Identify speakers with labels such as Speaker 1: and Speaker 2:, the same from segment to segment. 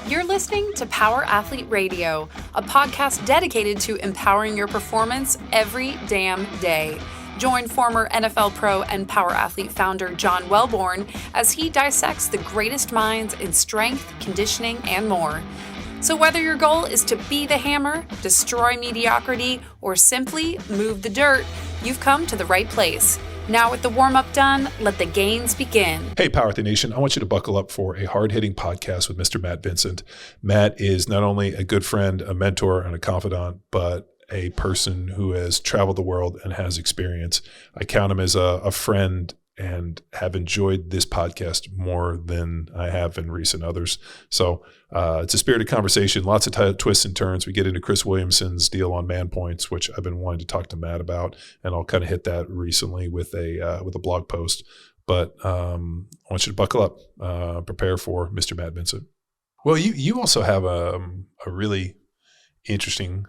Speaker 1: You're listening to Power Athlete Radio, a podcast dedicated to empowering your performance every damn day. Join former NFL pro and Power Athlete founder John Wellborn as he dissects the greatest minds in strength, conditioning, and more. So whether your goal is to be the hammer, destroy mediocrity, or simply move the dirt, you've come to the right place. Now with the warm-up done, let the gains begin.
Speaker 2: Hey, Power Athlete Nation, I want you to buckle up for a hard-hitting podcast with Mr. Matt Vincent. Matt is not only a good friend, a mentor, and a confidant, but a person who has traveled the world and has experience. I count him as a friend and have enjoyed this podcast more than I have in recent others. So it's a spirited conversation, lots of twists and turns. We get into Chris Williamson's deal on man points, which I've been wanting to talk to Matt about, and I'll kind of hit that recently with a blog post. But I want you to buckle up, prepare for Mr. Matt Vincent. Well, you also have a really interesting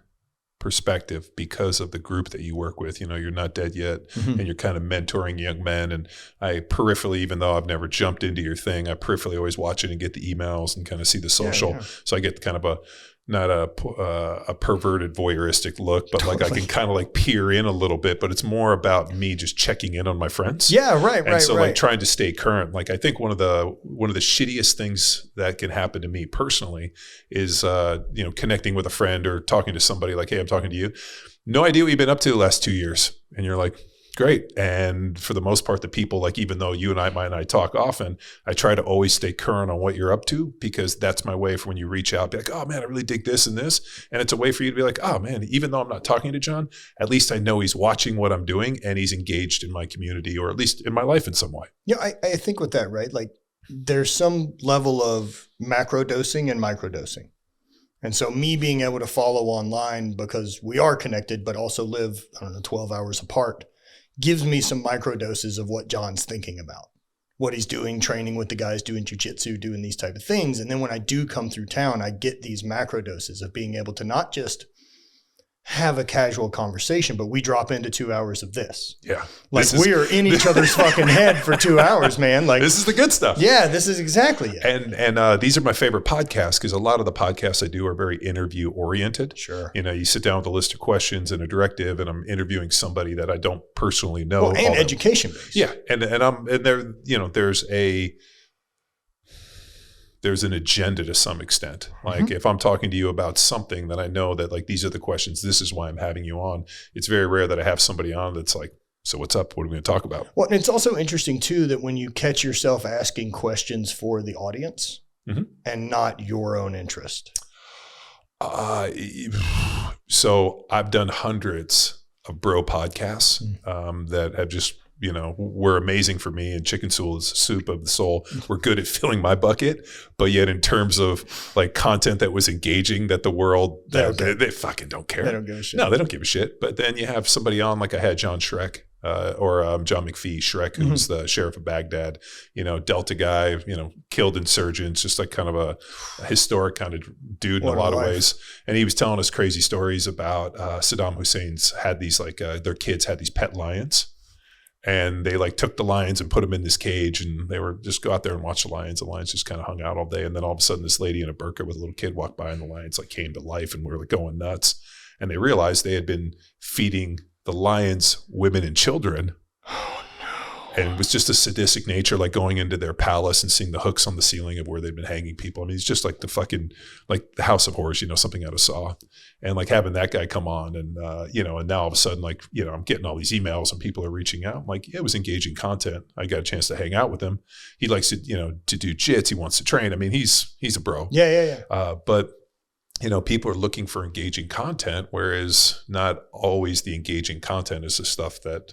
Speaker 2: perspective because of the group that you work with. You know, you're not dead yet, and you're kind of mentoring young men. And I peripherally, even though I've never jumped into your thing, I peripherally always watch it and get the emails and kind of see the social. Yeah. So I get kind of not a perverted voyeuristic look, but totally. Like I can kind of like peer in a little bit, but it's more about me just checking in on my friends.
Speaker 3: Yeah, right.
Speaker 2: And so like trying to stay current. Like I think one of the shittiest things that can happen to me personally is connecting with a friend or talking to somebody like, hey, I'm talking to you. No idea what you've been up to the last 2 years. And you're like, great. And for the most part, the people, like, even though you and I talk often, I try to always stay current on what you're up to, because that's my way for when you reach out, be like, oh man, I really dig this and this. And it's a way for you to be like, oh man, even though I'm not talking to John, at least I know he's watching what I'm doing and he's engaged in my community, or at least in my life in some way.
Speaker 3: Yeah, I think with that, right? Like there's some level of macro dosing and micro dosing. And so me being able to follow online because we are connected, but also live, 12 hours apart, gives me some micro doses of what John's thinking about, what he's doing, training with the guys, doing jujitsu, doing these type of things. And then when I do come through town, I get these macro doses of being able to not just have a casual conversation, but we drop into 2 hours of this.
Speaker 2: Yeah.
Speaker 3: Like we are in each other's fucking head for 2 hours, man. Like
Speaker 2: this is the good stuff.
Speaker 3: Yeah, this is exactly it.
Speaker 2: And these are my favorite podcasts, because a lot of the podcasts I do are very interview oriented.
Speaker 3: Sure.
Speaker 2: You know, you sit down with a list of questions and a directive, and I'm interviewing somebody that I don't personally know.
Speaker 3: Well, and education based.
Speaker 2: Yeah. And there, there's an agenda to some extent. Like if I'm talking to you about something that I know that like, these are the questions, this is why I'm having you on. It's very rare that I have somebody on that's like, so what's up? What are we going to talk about?
Speaker 3: Well, and it's also interesting too, that when you catch yourself asking questions for the audience and not your own interest.
Speaker 2: So I've done hundreds of bro podcasts that have just, were amazing for me, and Chicken Soul is the soup of the soul. We're good at filling my bucket, but yet in terms of like content that was engaging, that the world, they fucking don't care.
Speaker 3: They don't give a shit.
Speaker 2: No, they don't give a shit. But then you have somebody on, like I had John Shrek, John McPhee, Shrek, who's the sheriff of Baghdad, Delta guy, killed insurgents, just like kind of a historic kind of dude in a lot of ways. And he was telling us crazy stories about Saddam Hussein's had these like their kids had these pet lions. And they like took the lions and put them in this cage, and they were just go out there and watch the lions. The lions just kind of hung out all day. And then all of a sudden this lady in a burqa with a little kid walked by, and the lions like came to life, and we were like going nuts. And they realized they had been feeding the lions women and children.
Speaker 3: Oh no.
Speaker 2: And it was just a sadistic nature, like going into their palace and seeing the hooks on the ceiling of where they've been hanging people. I mean, it's just like the fucking, like the House of Horrors, something out of Saw. And like having that guy come on and, and now all of a sudden, like, I'm getting all these emails and people are reaching out. I'm like, yeah, it was engaging content. I got a chance to hang out with him. He likes to, to do jits. He wants to train. I mean, he's a bro.
Speaker 3: Yeah.
Speaker 2: But people are looking for engaging content, whereas not always the engaging content is the stuff that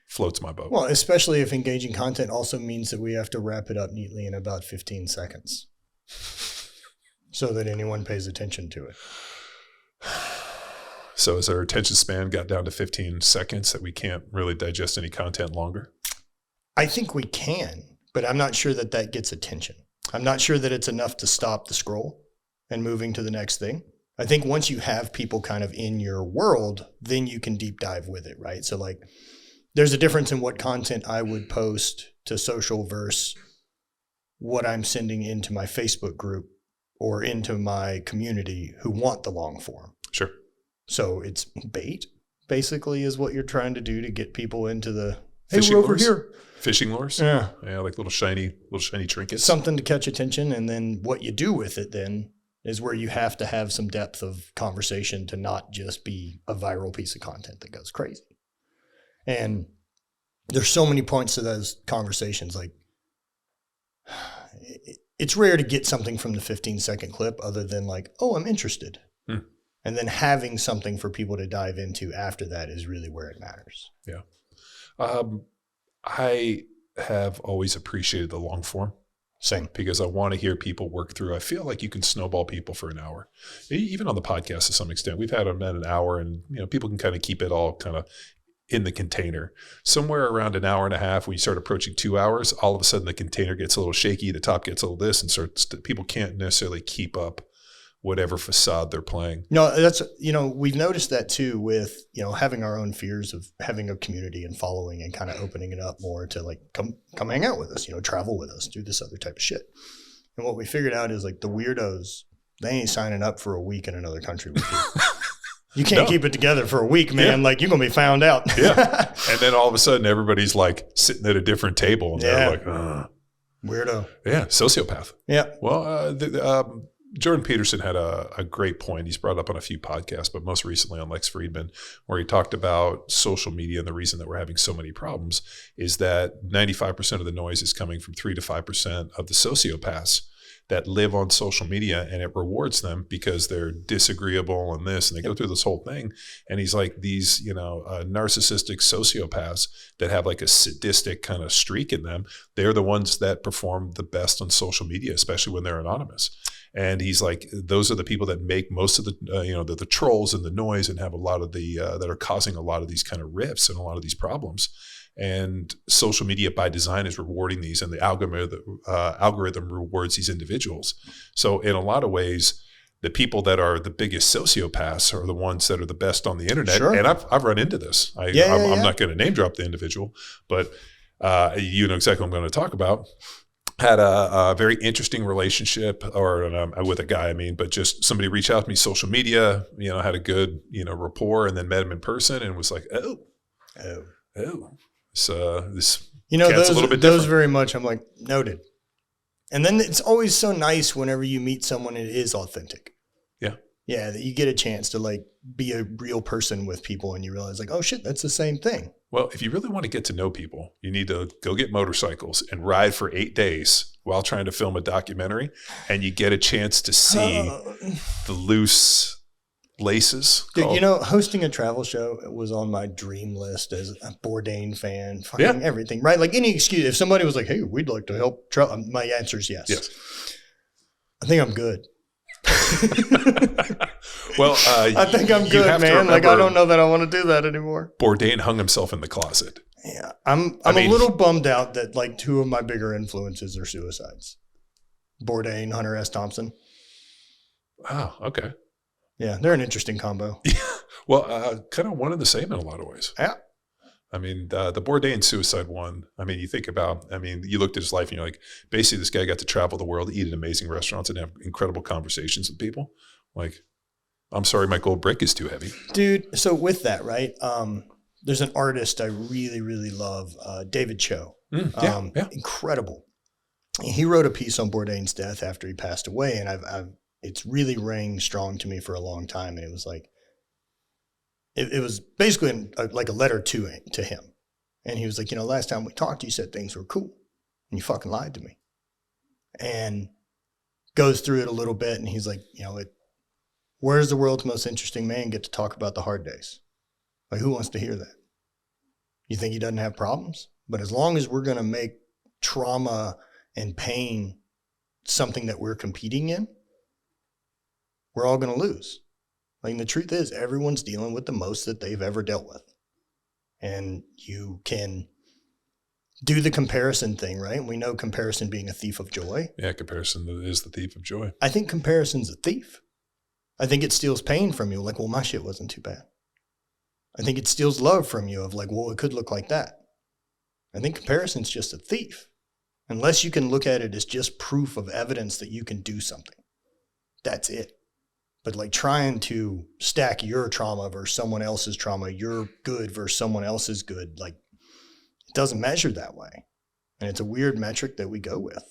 Speaker 2: floats my boat.
Speaker 3: Well, especially if engaging content also means that we have to wrap it up neatly in about 15 seconds so that anyone pays attention to it.
Speaker 2: So has our attention span got down to 15 seconds that we can't really digest any content longer?
Speaker 3: I think we can, but I'm not sure that gets attention. I'm not sure that it's enough to stop the scroll and moving to the next thing. I think once you have people kind of in your world, then you can deep dive with it, right? So like, there's a difference in what content I would post to social versus what I'm sending into my Facebook group or into my community who want the long form.
Speaker 2: Sure.
Speaker 3: So it's bait, basically, is what you're trying to do to get people into the
Speaker 2: fishing
Speaker 3: we're over
Speaker 2: lures?
Speaker 3: here.
Speaker 2: Fishing lures?
Speaker 3: Yeah.
Speaker 2: Yeah, like little shiny trinkets.
Speaker 3: Something to catch attention, and then what you do with it then is where you have to have some depth of conversation to not just be a viral piece of content that goes crazy. And there's so many points to those conversations. Like, it's rare to get something from the 15-second clip other than like, oh, I'm interested. And then having something for people to dive into after that is really where it matters.
Speaker 2: Yeah. I have always appreciated the long form.
Speaker 3: Same.
Speaker 2: Because I want to hear people work through. I feel like you can snowball people for an hour. Even on the podcast to some extent. We've had them at an hour, and people can kind of keep it all kind of in the container. Somewhere around an hour and a half, when you start approaching 2 hours, all of a sudden the container gets a little shaky, the top gets a little this, and people can't necessarily keep up whatever facade they're playing.
Speaker 3: No, that's, we've noticed that too with, having our own fears of having a community and following and kind of opening it up more to like, come hang out with us, travel with us, do this other type of shit. And what we figured out is like the weirdos, they ain't signing up for a week in another country with you. You can't keep it together for a week, man. Yeah. Like, you're going to be found out.
Speaker 2: Yeah. And then all of a sudden everybody's like sitting at a different table and they're like,
Speaker 3: weirdo.
Speaker 2: Yeah. Sociopath.
Speaker 3: Yeah.
Speaker 2: Well, Jordan Peterson had a great point. He's brought up on a few podcasts, but most recently on Lex Fridman, where he talked about social media, and the reason that we're having so many problems is that 95% of the noise is coming from 3 to 5% of the sociopaths that live on social media, and it rewards them because they're disagreeable and this, and they go through this whole thing. And he's like, these, narcissistic sociopaths that have like a sadistic kind of streak in them, they're the ones that perform the best on social media, especially when they're anonymous. And he's like, those are the people that make most of the, the trolls and the noise, and have a lot of the, that are causing a lot of these kind of rifts and a lot of these problems. And social media by design is rewarding these, and the algorithm rewards these individuals. So in a lot of ways, the people that are the biggest sociopaths are the ones that are the best on the internet. Sure. And I've run into this. I'm not going to name drop the individual, but you know exactly what I'm going to talk about. Had a very interesting relationship, or with a guy, but just somebody reached out to me, social media, had a good, rapport, and then met him in person and was like, oh. So this
Speaker 3: those,
Speaker 2: a little bit
Speaker 3: those very much, I'm like, noted. And then it's always so nice whenever you meet someone and it is authentic.
Speaker 2: Yeah.
Speaker 3: Yeah, that you get a chance to like be a real person with people, and you realize like, oh shit, that's the same thing.
Speaker 2: Well, if you really want to get to know people, you need to go get motorcycles and ride for 8 days while trying to film a documentary, and you get a chance to see the loose laces.
Speaker 3: Dude, hosting a travel show was on my dream list as a Bourdain fan, fucking everything, right? Like any excuse. If somebody was like, hey, we'd like to help travel, my answer is yes.
Speaker 2: Yes.
Speaker 3: I think I'm good.
Speaker 2: Well,
Speaker 3: I think I'm good, man. Like, I don't know that I want to do that anymore.
Speaker 2: Bourdain hung himself in the closet.
Speaker 3: Yeah. I'm a little bummed out that like 2 of my bigger influences are suicides. Bourdain, Hunter S. Thompson.
Speaker 2: Oh, okay.
Speaker 3: Yeah, they're an interesting combo.
Speaker 2: Well, kind of one and the same in a lot of ways.
Speaker 3: Yeah.
Speaker 2: The Bourdain suicide one, you think about, you looked at his life and you're like, basically this guy got to travel the world, eat at amazing restaurants, and have incredible conversations with people. Like, I'm sorry, my gold brick is too heavy.
Speaker 3: Dude, so with that, right, there's an artist I really, really love, David Cho. Incredible. He wrote a piece on Bourdain's death after he passed away, and it's really rang strong to me for a long time. And it was like, it was basically like a letter to him. And he was like, last time we talked, you said things were cool, and you fucking lied to me. And goes through it a little bit, and he's like, where's the world's most interesting man get to talk about the hard days? Like, who wants to hear that? You think he doesn't have problems? But as long as we're going to make trauma and pain something that we're competing in, we're all going to lose. Like, the truth is, everyone's dealing with the most that they've ever dealt with. And you can do the comparison thing, right? We know comparison being a thief of joy.
Speaker 2: Yeah, comparison is the thief of joy.
Speaker 3: I think comparison's a thief. I think it steals pain from you. Like, well, my shit wasn't too bad. I think it steals love from you of like, well, it could look like that. I think comparison's just a thief. Unless you can look at it as just proof of evidence that you can do something. that's it. But like trying to stack your trauma versus someone else's trauma, your good versus someone else's good, like it doesn't measure that way. And it's a weird metric that we go with.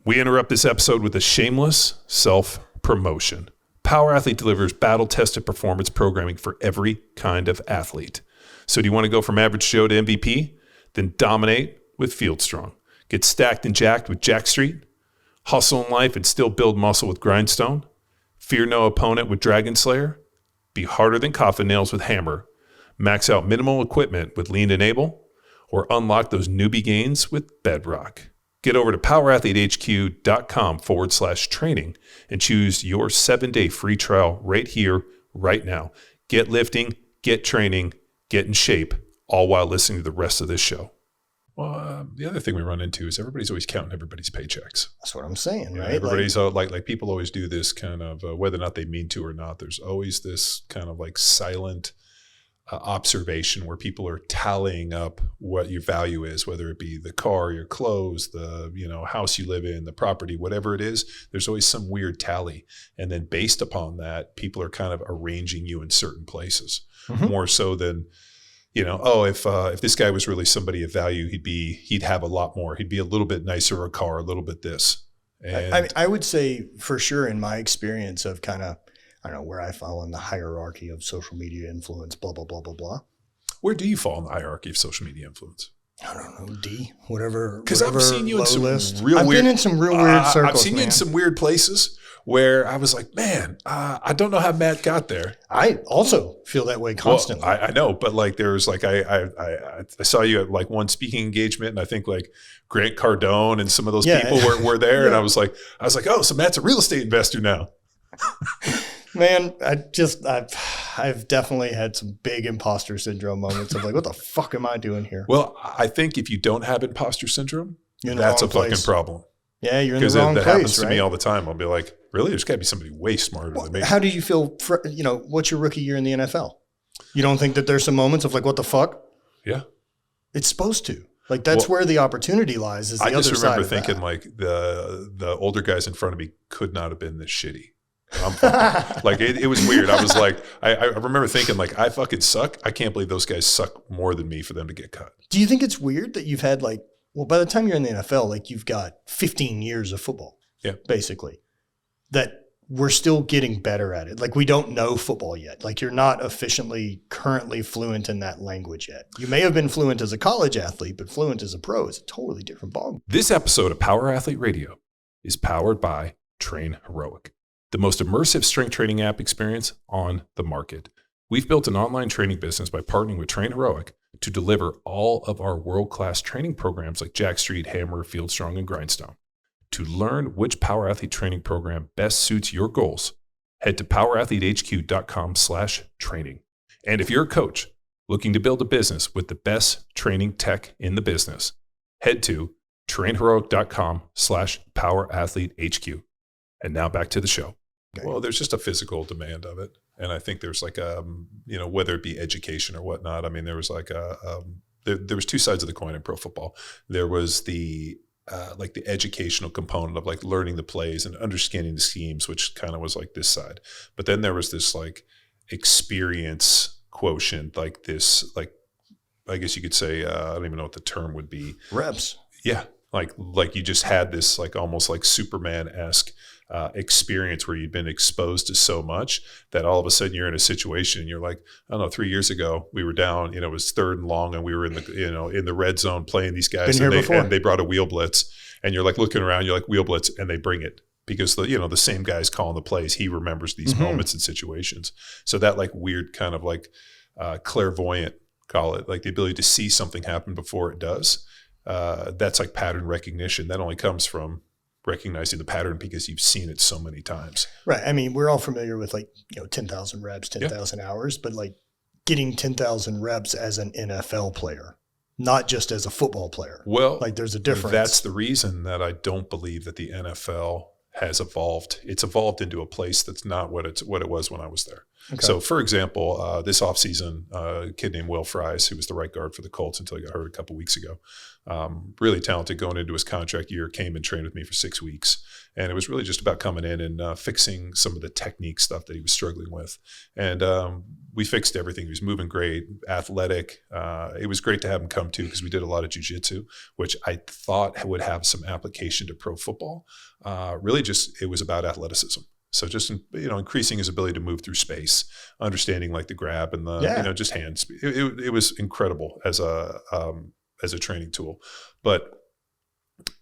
Speaker 2: We interrupt this episode with a shameless self-promotion. Power Athlete delivers battle-tested performance programming for every kind of athlete. So do you want to go from average Joe to MVP? Then dominate with Field Strong. Get stacked and jacked with Jack Street. Hustle in life and still build muscle with Grindstone. Fear no opponent with Dragon Slayer. Be harder than coffin nails with Hammer. Max out minimal equipment with Lean Enable. Or unlock those newbie gains with Bedrock. Get over to powerathletehq.com/training and choose your 7-day free trial right here, right now. Get lifting, get training, get in shape, all while listening to the rest of this show. Well, the other thing we run into is everybody's always counting everybody's paychecks.
Speaker 3: That's what I'm saying, right?
Speaker 2: Everybody's like people always do this kind of, whether or not they mean to or not, there's always this kind of like silent observation where people are tallying up what your value is, whether it be the car, your clothes, the house you live in, the property, whatever it is. There's always some weird tally, and then based upon that, people are kind of arranging you in certain places more so than if this guy was really somebody of value, he'd have a lot more. He'd be a little bit nicer a car, a little bit this. And
Speaker 3: I would say for sure in my experience of kind of, I don't know where I fall in the hierarchy of social media influence, blah, blah, blah, blah, blah.
Speaker 2: Where do you fall in the hierarchy of social media influence?
Speaker 3: I don't know, D, whatever.
Speaker 2: Because I've seen you in some
Speaker 3: list.
Speaker 2: real
Speaker 3: I've
Speaker 2: weird.
Speaker 3: been in some real weird circles.
Speaker 2: I've seen you in some weird places where I was like, man, I don't know how Matt got there.
Speaker 3: I also feel that way constantly.
Speaker 2: Well, I know, but like there was like I saw you at like one speaking engagement, and I think like Grant Cardone and some of those people were there, and I was like, oh, so Matt's a real estate investor now.
Speaker 3: Man, I've definitely had some big imposter syndrome moments of like, what the fuck am I doing here?
Speaker 2: Well, I think if you don't have imposter syndrom, that's a fucking problem.
Speaker 3: Yeah, you're in the wrong place,
Speaker 2: that happens to
Speaker 3: right?
Speaker 2: me all the time. I'll be like, really? There's got to be somebody way smarter than me.
Speaker 3: How do you feel, what's your rookie year in the NFL? You don't think that there's some moments of like, what the fuck?
Speaker 2: Yeah.
Speaker 3: It's supposed to. Like, that's where the opportunity lies, is the other side of that.
Speaker 2: I just remember thinking like the older guys in front of me could not have been this shitty. Like it was weird. I was like, I remember thinking like, I fucking suck. I can't believe those guys suck more than me for them to get cut.
Speaker 3: Do you think it's weird that you've had like, well, by the time you're in the NFL, like you've got 15 years of football, basically, that we're still getting better at it. Like we don't know football yet. Like you're not efficiently currently fluent in that language yet. You may have been fluent as a college athlete, but fluent as a pro is a totally different ballgame.
Speaker 2: This episode of Power Athlete Radio is powered by Train Heroic, the most immersive strength training app experience on the market. We've built an online training business by partnering with Train Heroic to deliver all of our world-class training programs like Jack Street, Hammer, Field Strong, and Grindstone. To learn which Power Athlete training program best suits your goals, head to powerathletehq.com/training. And if you're a coach looking to build a business with the best training tech in the business, head to trainheroic.com/powerathletehq. And now back to the show. Okay. Well, there's just a physical demand of it. And I think there's like, whether it be education or whatnot. I mean, there was like there was two sides of the coin in pro football. There was the educational component of like learning the plays and understanding the schemes, which kind of was like this side. But then there was this like experience quotient, like this, like, I guess you could say, I don't even know what the term would be.
Speaker 3: Reps.
Speaker 2: Yeah. Like you just had this like almost like Superman-esque experience where you'd been exposed to so much that all of a sudden you're in a situation and you're like, I don't know, 3 years ago we were down, it was 3rd and long and we were in the, in the red zone playing these guys and they brought a wheel blitz and you're like looking around, you're like wheel blitz and they bring it because the same guy's calling the plays. He remembers these moments and situations. So that like weird kind of like clairvoyant, call it, like the ability to see something happen before it does. That's like pattern recognition. That only comes from recognizing the pattern because you've seen it so many times.
Speaker 3: Right. I mean, we're all familiar with 10,000 reps, 10,000 hours, but like getting 10,000 reps as an NFL player, not just as a football player.
Speaker 2: Well,
Speaker 3: like there's a difference.
Speaker 2: That's the reason that I don't believe that the NFL has evolved. It's evolved into a place that's not what it was when I was there.
Speaker 3: Okay.
Speaker 2: So, for example, this offseason, a kid named Will Fries, who was the right guard for the Colts until he got hurt a couple weeks ago, really talented going into his contract year, came and trained with me for 6 weeks. And it was really just about coming in and fixing some of the technique stuff that he was struggling with. And we fixed everything. He was moving great, athletic. It was great to have him come too, because we did a lot of jiu-jitsu, which I thought would have some application to pro football. Really just, it was about athleticism. So just, increasing his ability to move through space, understanding like the grab and the, just hands. It was incredible as a training tool. But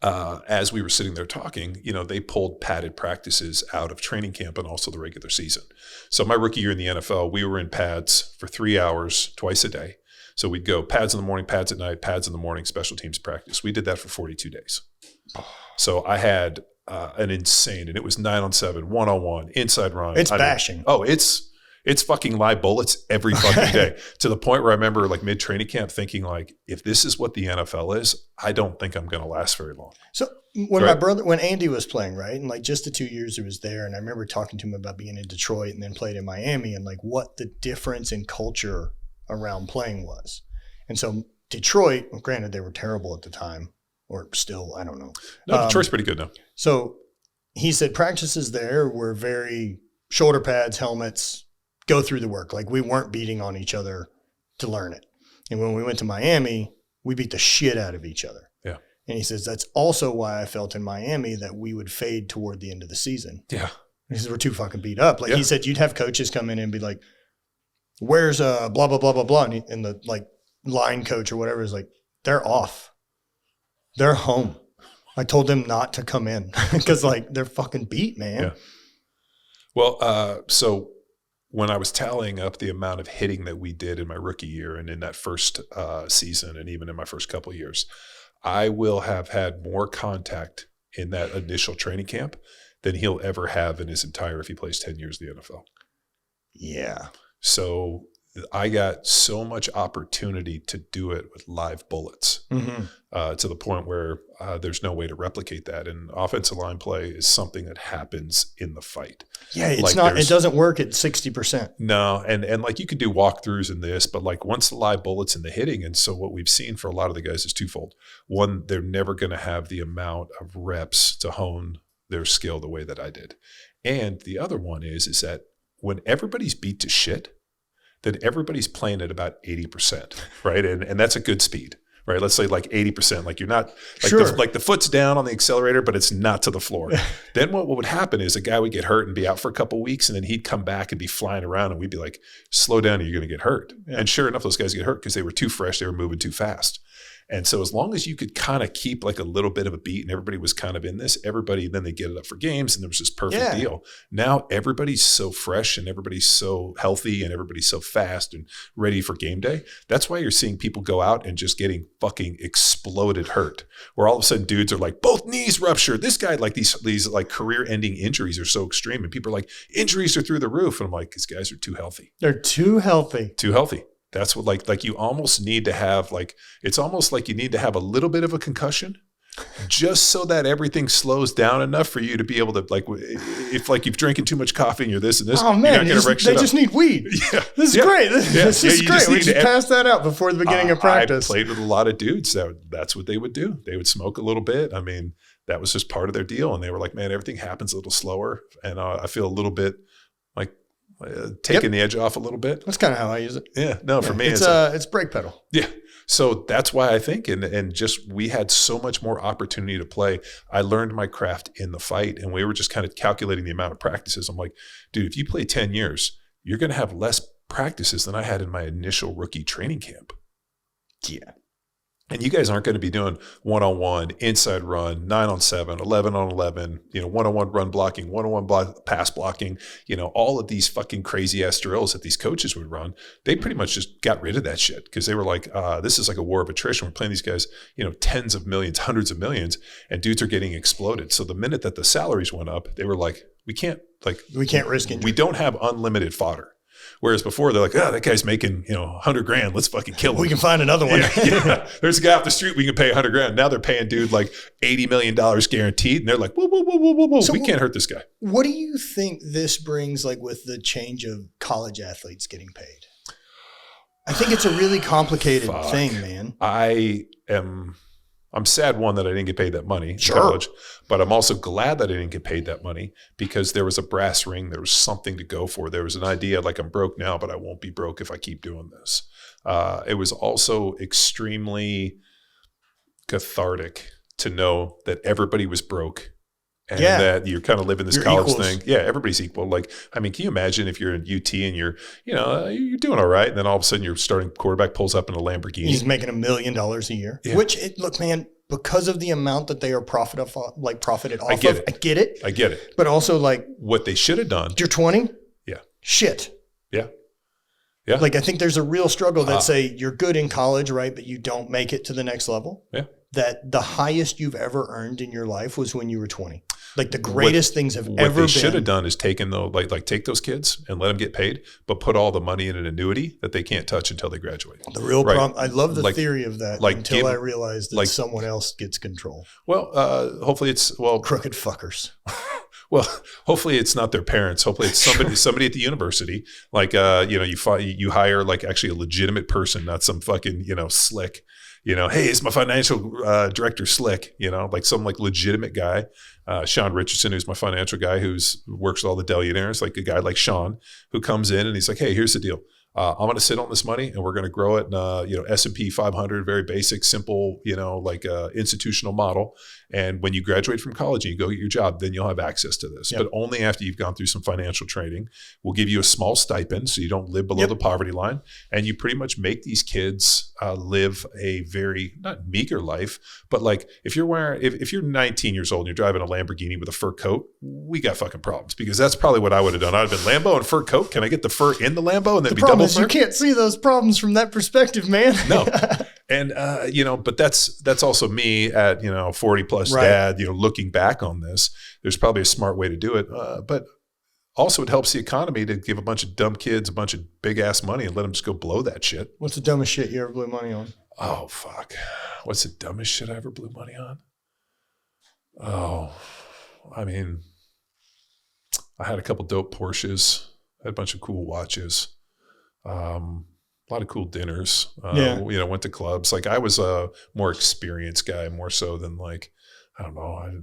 Speaker 2: as we were sitting there talking, they pulled padded practices out of training camp and also the regular season. So my rookie year in the NFL, we were in pads for 3 hours twice a day. So we'd go pads in the morning, pads at night, pads in the morning, special teams practice. We did that for 42 days. So I had an insane, and it was 9-on-7, 1-on-1, inside run.
Speaker 3: It's bashing.
Speaker 2: It's fucking live bullets every fucking day, to the point where I remember like mid training camp thinking like, if this is what the NFL is, I don't think I'm going to last very long.
Speaker 3: So when Andy was playing, right, and like just the 2 years he was there, and I remember talking to him about being in Detroit and then played in Miami, and like what the difference in culture around playing was. And so Detroit, well, granted they were terrible at the time, or still, I don't know.
Speaker 2: No, Detroit's pretty good now.
Speaker 3: So he said practices there were very shoulder pads, helmets, go through the work. Like we weren't beating on each other to learn it. And when we went to Miami, we beat the shit out of each other.
Speaker 2: Yeah.
Speaker 3: And he says, that's also why I felt in Miami that we would fade toward the end of the season.
Speaker 2: Yeah.
Speaker 3: He says, we're too fucking beat up. Like he said, you'd have coaches come in and be like, where's blah, blah, blah, blah, blah. And the like line coach or whatever is like, they're off. They're home. I told them not to come in because like they're fucking beat, man.
Speaker 2: Yeah. Well, so when I was tallying up the amount of hitting that we did in my rookie year and in that first season and even in my first couple of years, I will have had more contact in that initial training camp than he'll ever have in his entire, if he plays 10 years in the NFL.
Speaker 3: Yeah.
Speaker 2: So I got so much opportunity to do it with live bullets to the point where there's no way to replicate that. And offensive line play is something that happens in the fight.
Speaker 3: Yeah, it's like it doesn't work at 60%.
Speaker 2: No, and like you could do walkthroughs in this, but like once the live bullets in the hitting, and so what we've seen for a lot of the guys is twofold. One, they're never going to have the amount of reps to hone their skill the way that I did. And the other one is that when everybody's beat to shit, then everybody's playing at about 80%, right? And that's a good speed, right? Let's say like 80%, like you're not, like the foot's down on the accelerator, but it's not to the floor. Then what would happen is a guy would get hurt and be out for a couple of weeks, and then he'd come back and be flying around, and we'd be like, slow down or you're going to get hurt. Yeah. And sure enough, those guys get hurt because they were too fresh, they were moving too fast. And so as long as you could kind of keep like a little bit of a beat and everybody was kind of in this, then they get it up for games and there was this perfect deal. Now everybody's so fresh and everybody's so healthy and everybody's so fast and ready for game day. That's why you're seeing people go out and just getting fucking exploded hurt, where all of a sudden dudes are like, both knees ruptured. This guy, like these like career ending injuries are so extreme, and people are like, injuries are through the roof. And I'm like, these guys are too healthy.
Speaker 3: They're too healthy.
Speaker 2: Too healthy. That's what like you almost need to have it's almost like you need to have a little bit of a concussion just so that everything slows down enough for you to be able to if like you've drinking too much coffee and you're this and this,
Speaker 3: oh man, they just need weed.
Speaker 2: Yeah.
Speaker 3: This is great. This is great. We just pass that out before the beginning of practice.
Speaker 2: I played with a lot of dudes that's what they would do. They would smoke a little bit. I mean, that was just part of their deal. And they were like, man, everything happens a little slower. And I feel a little bit like taking the edge off a little bit.
Speaker 3: That's kind of how I use it.
Speaker 2: Yeah. No, for me,
Speaker 3: it's brake pedal.
Speaker 2: Yeah. So that's why I think, and just, we had so much more opportunity to play. I learned my craft in the fight, and we were just kind of calculating the amount of practices. I'm like, dude, if you play 10 years, you're going to have less practices than I had in my initial rookie training camp.
Speaker 3: Yeah.
Speaker 2: And you guys aren't going to be doing 1-on-1, inside run, 9-on-7, 11-on-11, one-on-one run blocking, one-on-one pass blocking, all of these fucking crazy ass drills that these coaches would run. They pretty much just got rid of that shit because they were like, this is like a war of attrition. We're playing these guys, tens of millions, hundreds of millions, and dudes are getting exploded. So the minute that the salaries went up, they were like, we can't risk injury. We don't have unlimited fodder. Whereas before they're like, that guy's making, $100,000. Let's fucking kill him.
Speaker 3: We can find another one.
Speaker 2: Yeah. There's a guy off the street. We can pay $100,000. Now they're paying dude like $80 million guaranteed. And they're like, whoa. So we can't hurt this guy.
Speaker 3: What do you think this brings like with the change of college athletes getting paid? I think it's a really complicated thing, man.
Speaker 2: I'm sad, one, that I didn't get paid that money in
Speaker 3: Sure.
Speaker 2: college, but I'm also glad that I didn't get paid that money because there was a brass ring. There was something to go for. There was an idea like, I'm broke now, but I won't be broke if I keep doing this. It was also extremely cathartic to know that everybody was broke and that you're kind of living this college
Speaker 3: equals.
Speaker 2: thing. Yeah, everybody's equal. Like, I mean, can you imagine if you're in UT and you're doing all right, and then all of a sudden your starting quarterback pulls up in a Lamborghini.
Speaker 3: He's making $1 million a year, look, man, because of the amount that they are profited off
Speaker 2: I get it.
Speaker 3: I get it. But also like
Speaker 2: what they should have done.
Speaker 3: You're 20?
Speaker 2: Yeah.
Speaker 3: Shit.
Speaker 2: Yeah. Yeah.
Speaker 3: Like, I think there's a real struggle that say you're good in college, right? But you don't make it to the next level.
Speaker 2: Yeah.
Speaker 3: That the highest you've ever earned in your life was when you were 20. Like the greatest things have ever been. What they
Speaker 2: should have done is taken take those kids and let them get paid, but put all the money in an annuity that they can't touch until they graduate.
Speaker 3: The real problem. I love the theory of that until I realized that someone else gets control.
Speaker 2: Well, hopefully it's
Speaker 3: crooked fuckers.
Speaker 2: Well, hopefully it's not their parents. Hopefully it's somebody at the university. Like, you hire like actually a legitimate person, not some fucking, slick, hey, it's my financial director slick, like some like legitimate guy. Sean Richardson, who's my financial guy, works with all the Dellionaires, like a guy like Sean, who comes in and he's like, hey, here's the deal. I'm going to sit on this money and we're going to grow it in S&P 500, very basic, simple, institutional model. And when you graduate from college and you go get your job, then you'll have access to this, but only after you've gone through some financial training. We'll give you a small stipend so you don't live below the poverty line. And you pretty much make these kids live a very, not meager life, but like if you're 19 years old and you're driving a Lamborghini with a fur coat, we got fucking problems, because that's probably what I would have done. I'd have been Lambo and fur coat. Can I get the fur in the Lambo and then be double fur?
Speaker 3: You can't see those problems from that perspective, man.
Speaker 2: No. And, but that's also me at, 40 plus dad, looking back on this. There's probably a smart way to do it. But also it helps the economy to give a bunch of dumb kids a bunch of big ass money and let them just go blow that shit.
Speaker 3: What's the dumbest shit you ever blew money on?
Speaker 2: Oh, fuck. What's the dumbest shit I ever blew money on? Oh, I mean, I had a couple dope Porsches, had a bunch of cool watches. A lot of cool dinners, went to clubs. Like, I was a more experienced guy, more so than like, I don't know.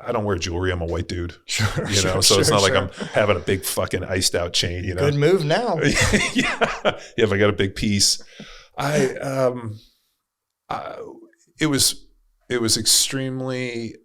Speaker 2: I don't wear jewelry. I'm a white dude, so it's not like I'm having a big fucking iced out chain,
Speaker 3: Good move now.
Speaker 2: Yeah. If I got a big piece, it was extremely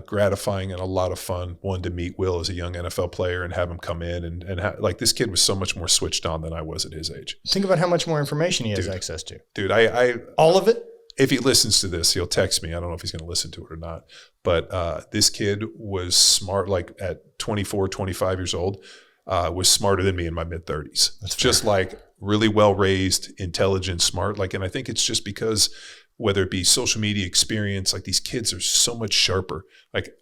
Speaker 2: gratifying and a lot of fun. One, to meet Will as a young NFL player and have him come in and like, this kid was so much more switched on than I was at his age.
Speaker 3: Think about how much more information he has access to.
Speaker 2: Dude, I
Speaker 3: all of it.
Speaker 2: If he listens to this, he'll text me. I don't know if he's going to listen to it or not. But this kid was smart, like at 24, 25 years old, was smarter than me in my mid-30s. That's just like really well-raised, intelligent, smart. Like, and I think it's just because whether it be social media experience, like these kids are so much sharper. Like,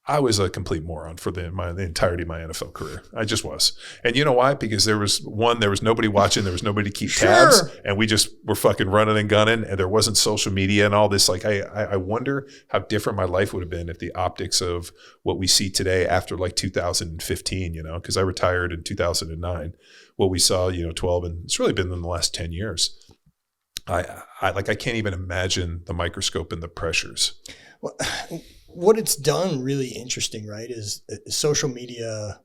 Speaker 2: I was a complete moron for the entirety of my NFL career. I just was. And you know why? Because there was nobody watching. There was nobody to keep tabs. And we just were fucking running and gunning. And there wasn't social media and all this. Like, I wonder how different my life would have been if the optics of what we see today after like 2015, because I retired in 2009, what we saw, 12, and it's really been in the last 10 years. I can't even imagine the microscope and the pressures.
Speaker 3: Well, what it's done really interesting, right, is social media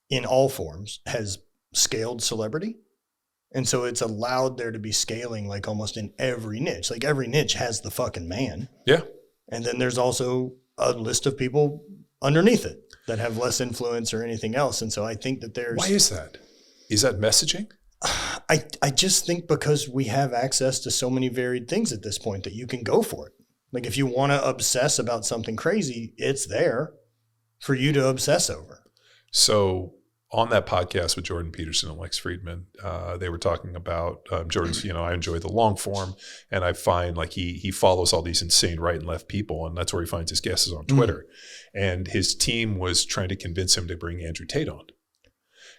Speaker 3: in all forms has scaled celebrity. And so it's allowed there to be scaling like almost in every niche. Like every niche has the fucking man.
Speaker 2: Yeah. And
Speaker 3: then there's also a list of people underneath it that have less influence or anything else. And so I think that there's...
Speaker 2: Why is that? Is that messaging?
Speaker 3: I just think because we have access to so many varied things at this point that you can go for it. Like if you want to obsess about something crazy, it's there for you to obsess over.
Speaker 2: So on that podcast with Jordan Peterson and Lex Friedman, they were talking about Jordan's, I enjoy the long form, and I find like he follows all these insane right and left people, and that's where he finds his guests is on Twitter. And his team was trying to convince him to bring Andrew Tate on.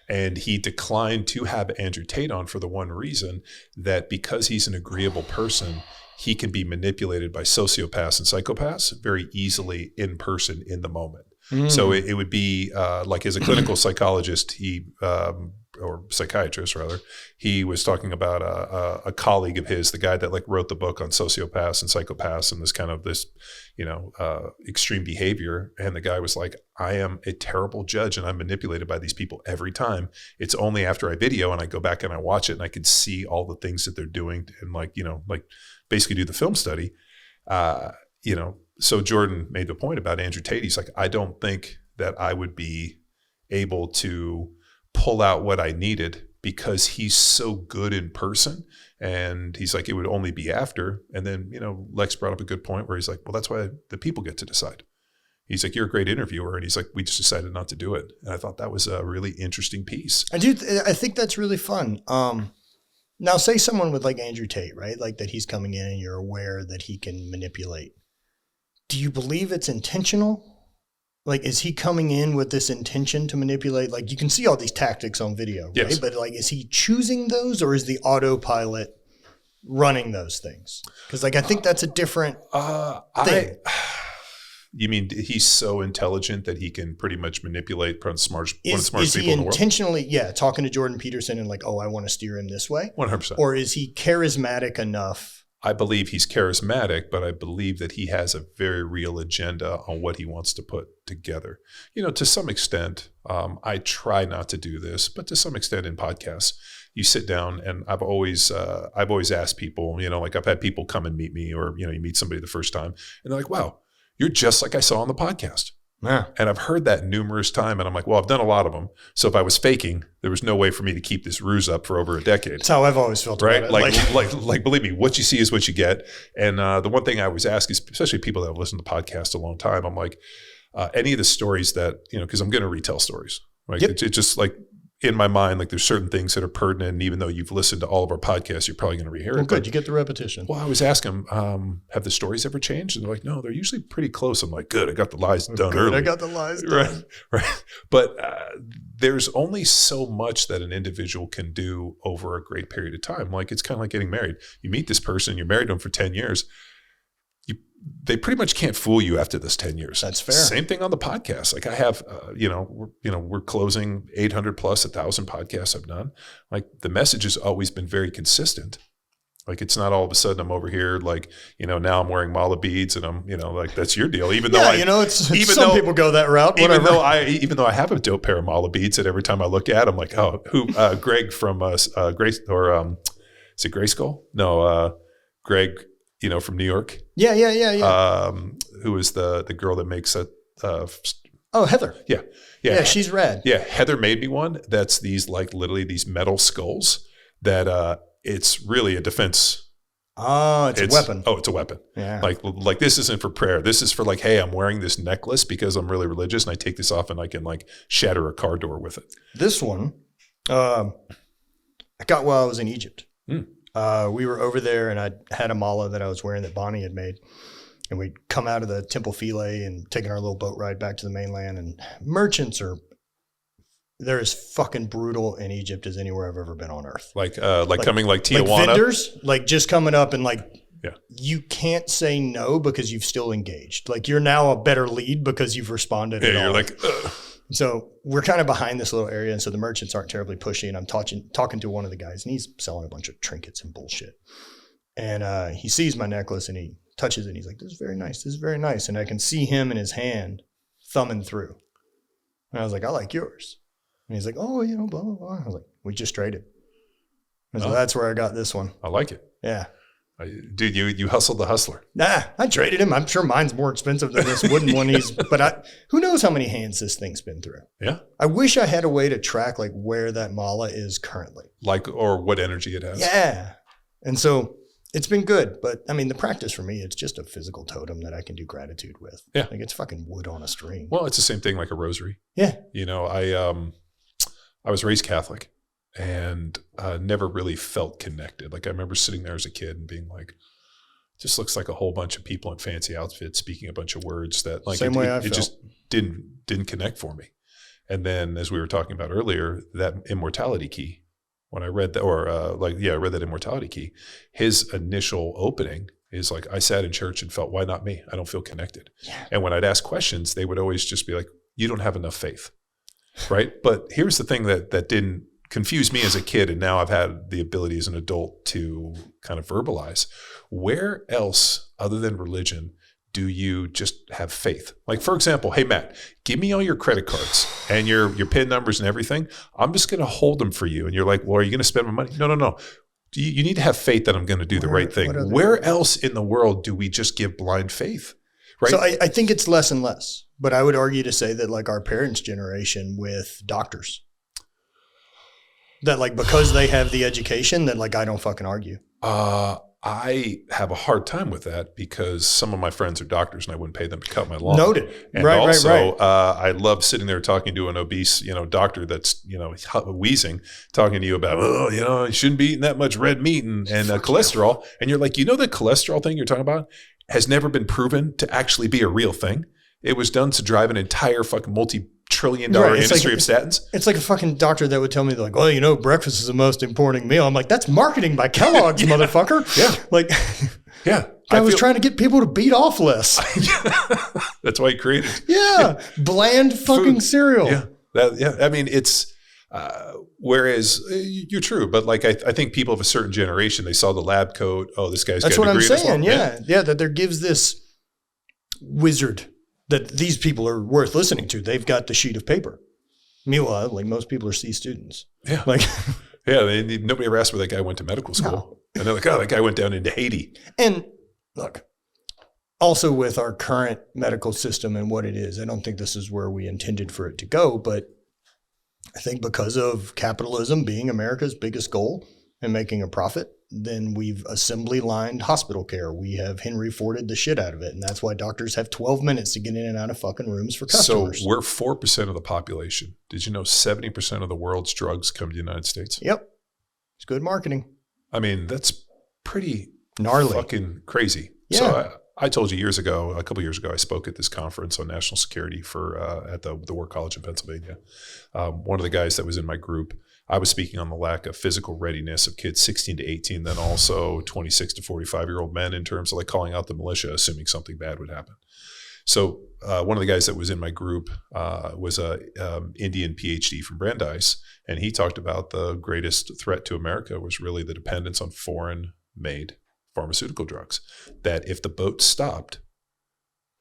Speaker 2: And he declined to have Andrew Tate on for the one reason that because he's an agreeable person, he can be manipulated by sociopaths and psychopaths very easily in person in the moment. So it would be like as a clinical psychologist, or psychiatrist rather, he was talking about a colleague of his, the guy that like wrote the book on sociopaths and psychopaths and this extreme behavior. And the guy was like, I am a terrible judge and I'm manipulated by these people every time. It's only after I video and I go back and I watch it and I can see all the things that they're doing and like basically do the film study. So Jordan made the point about Andrew Tate. He's like, I don't think that I would be able to pull out what I needed because he's so good in person. And he's like, it would only be after. And then, Lex brought up a good point where he's like, well, that's why the people get to decide. He's like, you're a great interviewer. And he's like, we just decided not to do it. And I thought that was a really interesting piece.
Speaker 3: I think that's really fun. Now say someone with like Andrew Tate, right? Like that he's coming in and you're aware that he can manipulate. Do you believe it's intentional? Like, is he coming in with this intention to manipulate? Like, you can see all these tactics on video, right?
Speaker 2: Yes.
Speaker 3: But like, is he choosing those or is the autopilot running those things? Because like, I think that's a different thing.
Speaker 2: You mean he's so intelligent that he can pretty much manipulate one of the smartest people in the world?
Speaker 3: Is he intentionally, talking to Jordan Peterson and like, oh, I want to steer him this way?
Speaker 2: 100%.
Speaker 3: Or is he charismatic enough?
Speaker 2: I believe he's charismatic, but I believe that he has a very real agenda on what he wants to put together. To some extent, I try not to do this, but to some extent in podcasts, you sit down and I've always asked people, like I've had people come and meet me or, you meet somebody the first time and they're like, wow, you're just like I saw on the podcast.
Speaker 3: Yeah.
Speaker 2: And I've heard that numerous times. And I'm like, well, I've done a lot of them. So if I was faking, there was no way for me to keep this ruse up for over a decade.
Speaker 3: That's how I've always felt
Speaker 2: right?
Speaker 3: about it.
Speaker 2: Like, believe me, what you see is what you get. And the one thing I always ask is, especially people that have listened to the podcast a long time, I'm like, any of the stories that, because I'm going to retell stories, right?
Speaker 3: Yep.
Speaker 2: It's just like in my mind, like there's certain things that are pertinent. And even though you've listened to all of our podcasts, you're probably going to rehear it.
Speaker 3: Well, good. You get the repetition.
Speaker 2: Well, I always ask them, have the stories ever changed? And they're like, no, they're usually pretty close. I'm like, good. I got the lies done early.
Speaker 3: I got the lies done.
Speaker 2: Right. But there's only so much that an individual can do over a great period of time. Like it's kind of like getting married. You meet this person, you're married to them for 10 years. They pretty much can't fool you after this 10 years.
Speaker 3: That's fair.
Speaker 2: Same thing on the podcast. Like I have, we're closing 800 plus 1,000 podcasts I've done. Like the message has always been very consistent. Like it's not all of a sudden I'm over here like, now I'm wearing mala beads and I'm, like that's your deal. Even though
Speaker 3: some people go that route. Whatever.
Speaker 2: Even though I have a dope pair of mala beads that every time I look at, I'm like, oh, who? Greg from Grace or is it Gray Skull? No, Greg. From New York.
Speaker 3: Yeah.
Speaker 2: Who is the girl that makes it?
Speaker 3: Heather.
Speaker 2: Yeah.
Speaker 3: She's rad.
Speaker 2: Yeah, Heather made me one. That's these like literally these metal skulls that it's really a defense.
Speaker 3: Oh, it's a weapon.
Speaker 2: Oh, it's a weapon.
Speaker 3: Yeah.
Speaker 2: Like this isn't for prayer. This is for like, hey, I'm wearing this necklace because I'm really religious, and I take this off and I can like shatter a car door with it.
Speaker 3: This one, I got while I was in Egypt. We were over there and I had a mala that I was wearing that Bonnie had made. And we'd come out of the Temple Philae and taking our little boat ride back to the mainland. And merchants they're as fucking brutal in Egypt as anywhere I've ever been on earth. Like
Speaker 2: coming like Tijuana.
Speaker 3: Like vendors, like just coming up and like,
Speaker 2: yeah.
Speaker 3: You can't say no because you've still engaged. Like you're now a better lead because you've responded.
Speaker 2: Yeah, you're like, ugh.
Speaker 3: So we're kind of behind this little area. And so the merchants aren't terribly pushy. And I'm talking to one of the guys and he's selling a bunch of trinkets and bullshit. And he sees my necklace and he touches it. And he's like, this is very nice. This is very nice. And I can see him in his hand thumbing through. And I was like, I like yours. And he's like, oh, blah, blah, blah. I was like, we just traded. And so that's where I got this one.
Speaker 2: I like it.
Speaker 3: Yeah.
Speaker 2: Dude, you hustled the hustler.
Speaker 3: Nah, I traded him. I'm sure mine's more expensive than this wooden one. Who knows how many hands this thing's been through?
Speaker 2: Yeah.
Speaker 3: I wish I had a way to track like where that mala is currently.
Speaker 2: Or what energy it has.
Speaker 3: Yeah. And so it's been good. But I mean, the practice for me, it's just a physical totem that I can do gratitude with.
Speaker 2: Yeah.
Speaker 3: Like it's fucking wood on a string.
Speaker 2: Well, it's the same thing like a rosary.
Speaker 3: Yeah.
Speaker 2: I was raised Catholic. And never really felt connected. Like I remember sitting there as a kid and being like, just looks like a whole bunch of people in fancy outfits speaking a bunch of words that like
Speaker 3: it
Speaker 2: just didn't connect for me. And then, as we were talking about earlier, that immortality key, when I read that, I read that immortality key, his initial opening is like, I sat in church and felt, why not me? I don't feel connected. Yeah. And when I'd ask questions, they would always just be like, you don't have enough faith, right? But here's the thing that didn't confuse me as a kid, and now I've had the ability as an adult to kind of verbalize. Where else other than religion do you just have faith? Like, for example, hey, Matt, give me all your credit cards and your PIN numbers and everything. I'm just going to hold them for you. And you're like, well, are you going to spend my money? No. You need to have faith that I'm going to do the right thing. Where else in the world do we just give blind faith? Right.
Speaker 3: So I think it's less and less, but I would argue to say that like our parents' generation with doctors, that like because they have the education, that like I don't fucking argue.
Speaker 2: I have a hard time with that because some of my friends are doctors and I wouldn't pay them to cut my lawn.
Speaker 3: Noted.
Speaker 2: And
Speaker 3: right.
Speaker 2: I love sitting there talking to an obese, doctor that's, wheezing, talking to you about, you shouldn't be eating that much red meat and cholesterol. And you're like, the cholesterol thing you're talking about has never been proven to actually be a real thing. It was done to drive an entire fucking multi-trillion-dollar industry of statins.
Speaker 3: It's like a fucking doctor that would tell me like, well, breakfast is the most important meal. I'm like, that's marketing by Kellogg's, motherfucker.
Speaker 2: Yeah.
Speaker 3: Like,
Speaker 2: yeah.
Speaker 3: I was trying to get people to beat off less.
Speaker 2: That's why he created.
Speaker 3: Yeah. Bland fucking food. Cereal.
Speaker 2: Yeah. I mean, it's, whereas you're true, but like, I think people of a certain generation, they saw the lab coat. Oh, this guy's got a degree.
Speaker 3: That's what I'm saying. Yeah. That there gives this wizard that these people are worth listening to. They've got the sheet of paper. Meanwhile, like most people are C students.
Speaker 2: Yeah.
Speaker 3: Like,
Speaker 2: nobody ever asked where that guy went to medical school. No. And they're like, oh, that guy went down into Haiti.
Speaker 3: And look, also with our current medical system and what it is, I don't think this is where we intended for it to go, but I think because of capitalism being America's biggest goal and making a profit, then we've assembly lined hospital care. We have Henry Forded the shit out of it. And that's why doctors have 12 minutes to get in and out of fucking rooms for customers.
Speaker 2: So we're 4% of the population. Did you know 70% of the world's drugs come to the United States?
Speaker 3: Yep. It's good marketing.
Speaker 2: I mean, that's pretty
Speaker 3: gnarly,
Speaker 2: fucking crazy. Yeah. So I told you a couple years ago, I spoke at this conference on national security at the War College in Pennsylvania. One of the guys that was in my group, I was speaking on the lack of physical readiness of kids 16 to 18, then also 26 to 45-year-old men in terms of like calling out the militia, assuming something bad would happen. So one of the guys that was in my group was a Indian PhD from Brandeis, and he talked about the greatest threat to America was really the dependence on foreign-made pharmaceutical drugs, that if the boat stopped,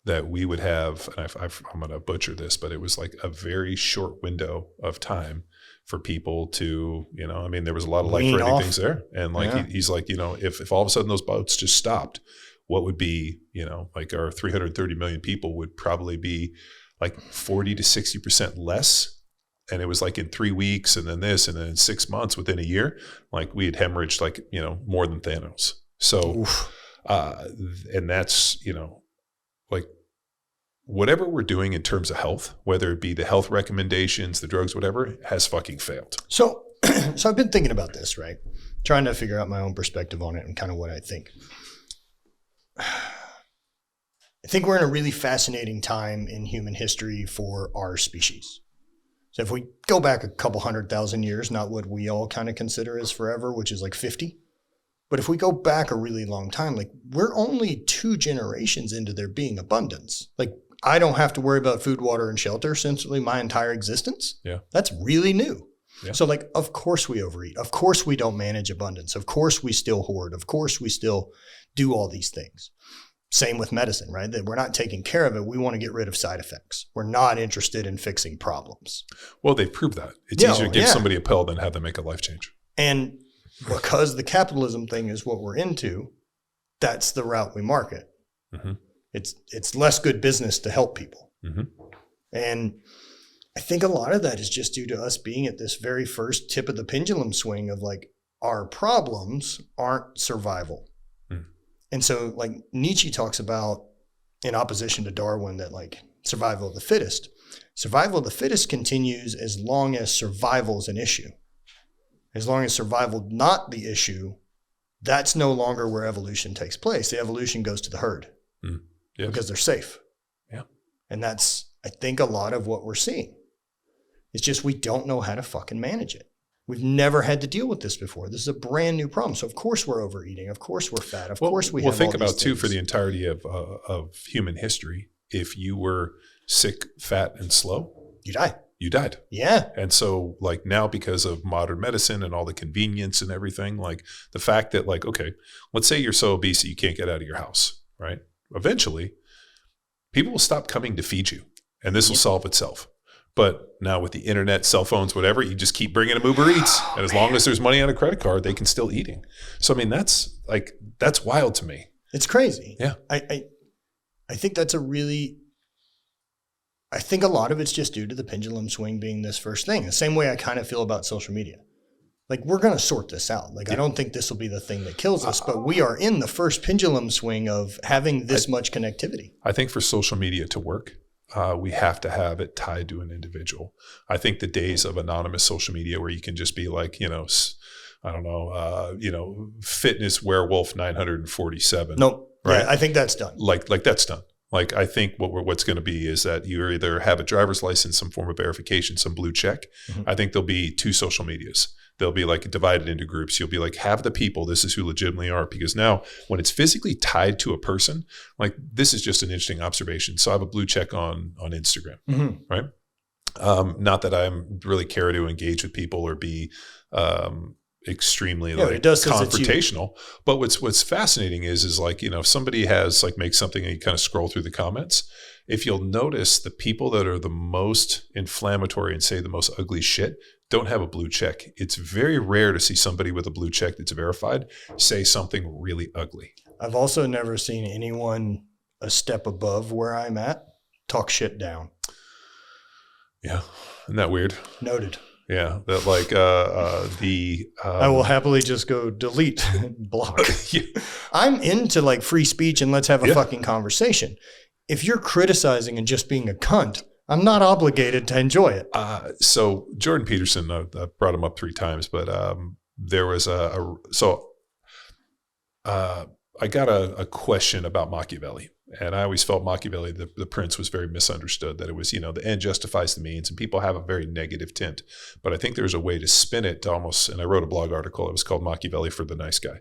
Speaker 2: that we would have, and I'm going to butcher this, but it was like a very short window of time for people to, there was a lot of life-threatening things there. And like, he's like, if all of a sudden those boats just stopped, what would be, like our 330 million people would probably be like 40 to 60% less. And it was like in 3 weeks and then this, and then in 6 months, within a year, like we had hemorrhaged like, more than Thanos. So, and that's, like whatever we're doing in terms of health, whether it be the health recommendations, the drugs, whatever, has fucking failed.
Speaker 3: So I've been thinking about this, right? Trying to figure out my own perspective on it and kind of what I think. I think we're in a really fascinating time in human history for our species. So if we go back a couple 100,000 years, not what we all kind of consider as forever, which is like 50. But if we go back a really long time, like we're only 2 generations into there being abundance. Like I don't have to worry about food, water, and shelter essentially my entire existence.
Speaker 2: Yeah.
Speaker 3: That's really new.
Speaker 2: Yeah.
Speaker 3: So like, of course we overeat. Of course we don't manage abundance. Of course we still hoard. Of course we still do all these things. Same with medicine, right? That we're not taking care of it. We want to get rid of side effects. We're not interested in fixing problems.
Speaker 2: Well, they've proved that. It's easier to give somebody a pill than have them make a life change.
Speaker 3: And because the capitalism thing is what we're into, that's the route we market.
Speaker 2: Mm-hmm.
Speaker 3: It's less good business to help people.
Speaker 2: Mm-hmm.
Speaker 3: And I think a lot of that is just due to us being at this very first tip of the pendulum swing of like, our problems aren't survival.
Speaker 2: Mm.
Speaker 3: And so like Nietzsche talks about, in opposition to Darwin, that like survival of the fittest. Survival of the fittest continues as long as survival is an issue. As long as survival not the issue, that's no longer where evolution takes place. The evolution goes to the herd because they're safe.
Speaker 2: Yeah.
Speaker 3: And that's, I think, a lot of what we're seeing. It's just we don't know how to fucking manage it. We've never had to deal with this before. This is a brand new problem. So of course we're overeating. Of course we're fat. Of course we have all these things.
Speaker 2: Well, think about too, for the entirety of human history, if you were sick, fat, and slow,
Speaker 3: You die.
Speaker 2: You died.
Speaker 3: Yeah.
Speaker 2: And so like now, because of modern medicine and all the convenience and everything, like the fact that like, okay, let's say you're so obese that you can't get out of your house, right? Eventually people will stop coming to feed you and this will solve itself. But now with the internet, cell phones, whatever, you just keep bringing them Uber Eats. And as long as there's money on a credit card, they can still eating. So, I mean, that's wild to me.
Speaker 3: It's crazy.
Speaker 2: Yeah.
Speaker 3: I think that's I think a lot of it's just due to the pendulum swing being this first thing. The same way I kind of feel about social media. Like, we're going to sort this out. Like, I don't think this will be the thing that kills us, but we are in the first pendulum swing of having this much connectivity. I
Speaker 2: think for social media to work, we have to have it tied to an individual. I think the days of anonymous social media where you can just be like, I don't know, fitness werewolf 947.
Speaker 3: Nope.
Speaker 2: Right?
Speaker 3: Yeah, I think that's done.
Speaker 2: Like that's done. Like, I think what's going to be is that you either have a driver's license, some form of verification, some blue check. Mm-hmm. I think there'll be two social medias. They'll be like divided into groups. You'll be like, have the people, this is who legitimately are. Because now when it's physically tied to a person, like this is just an interesting observation. So I have a blue check on Instagram, mm-hmm. right? Not that I'm really care to engage with people or be extremely confrontational. But what's fascinating is like, if somebody has like makes something and you kind of scroll through the comments, if you'll notice the people that are the most inflammatory and say the most ugly shit don't have a blue check. It's very rare to see somebody with a blue check that's verified say something really ugly. I've
Speaker 3: also never seen anyone a step above where I'm at talk shit down.
Speaker 2: Yeah. Isn't that weird?
Speaker 3: Noted.
Speaker 2: Yeah, that like
Speaker 3: I will happily just go delete and block. Yeah. I'm into like free speech and let's have a fucking conversation. If you're criticizing and just being a cunt, I'm not obligated to enjoy it.
Speaker 2: So Jordan Peterson, I brought him up 3 times, but there was I got a question about Machiavelli. And I always felt Machiavelli, the prince, was very misunderstood, that it was, the end justifies the means, and people have a very negative tint. But I think there's a way to spin it to almost, and I wrote a blog article, it was called Machiavelli for the Nice Guy.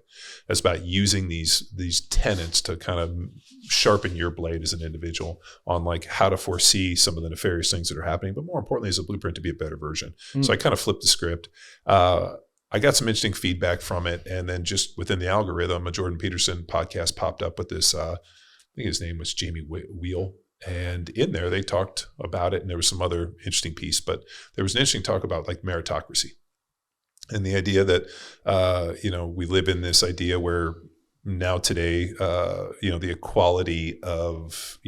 Speaker 2: It's about using these tenets to kind of sharpen your blade as an individual on like how to foresee some of the nefarious things that are happening, but more importantly, as a blueprint to be a better version. So I kind of flipped the script. I got some interesting feedback from it. And then just within the algorithm, a Jordan Peterson podcast popped up with this, I think his name was Jamie Wheel. And in there, they talked about it. And there was some other interesting piece, but there was an interesting talk about like meritocracy and the idea that, we live in this idea where now today, the equality of,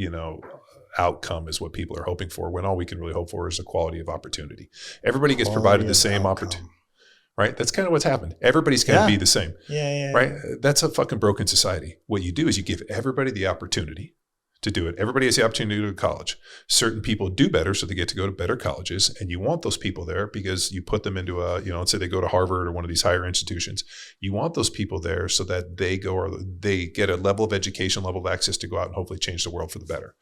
Speaker 2: outcome is what people are hoping for, when all we can really hope for is equality of opportunity. Everybody gets provided the same opportunity. Right? That's kind of what's happened. Everybody's going to be the same.
Speaker 3: Yeah.
Speaker 2: Right? That's a fucking broken society. What you do is you give everybody the opportunity to do it. Everybody has the opportunity to go to college. Certain people do better, so they get to go to better colleges. And you want those people there because you put them into let's say they go to Harvard or one of these higher institutions. You want those people there so that they get a level of education, level of access to go out and hopefully change the world for the better.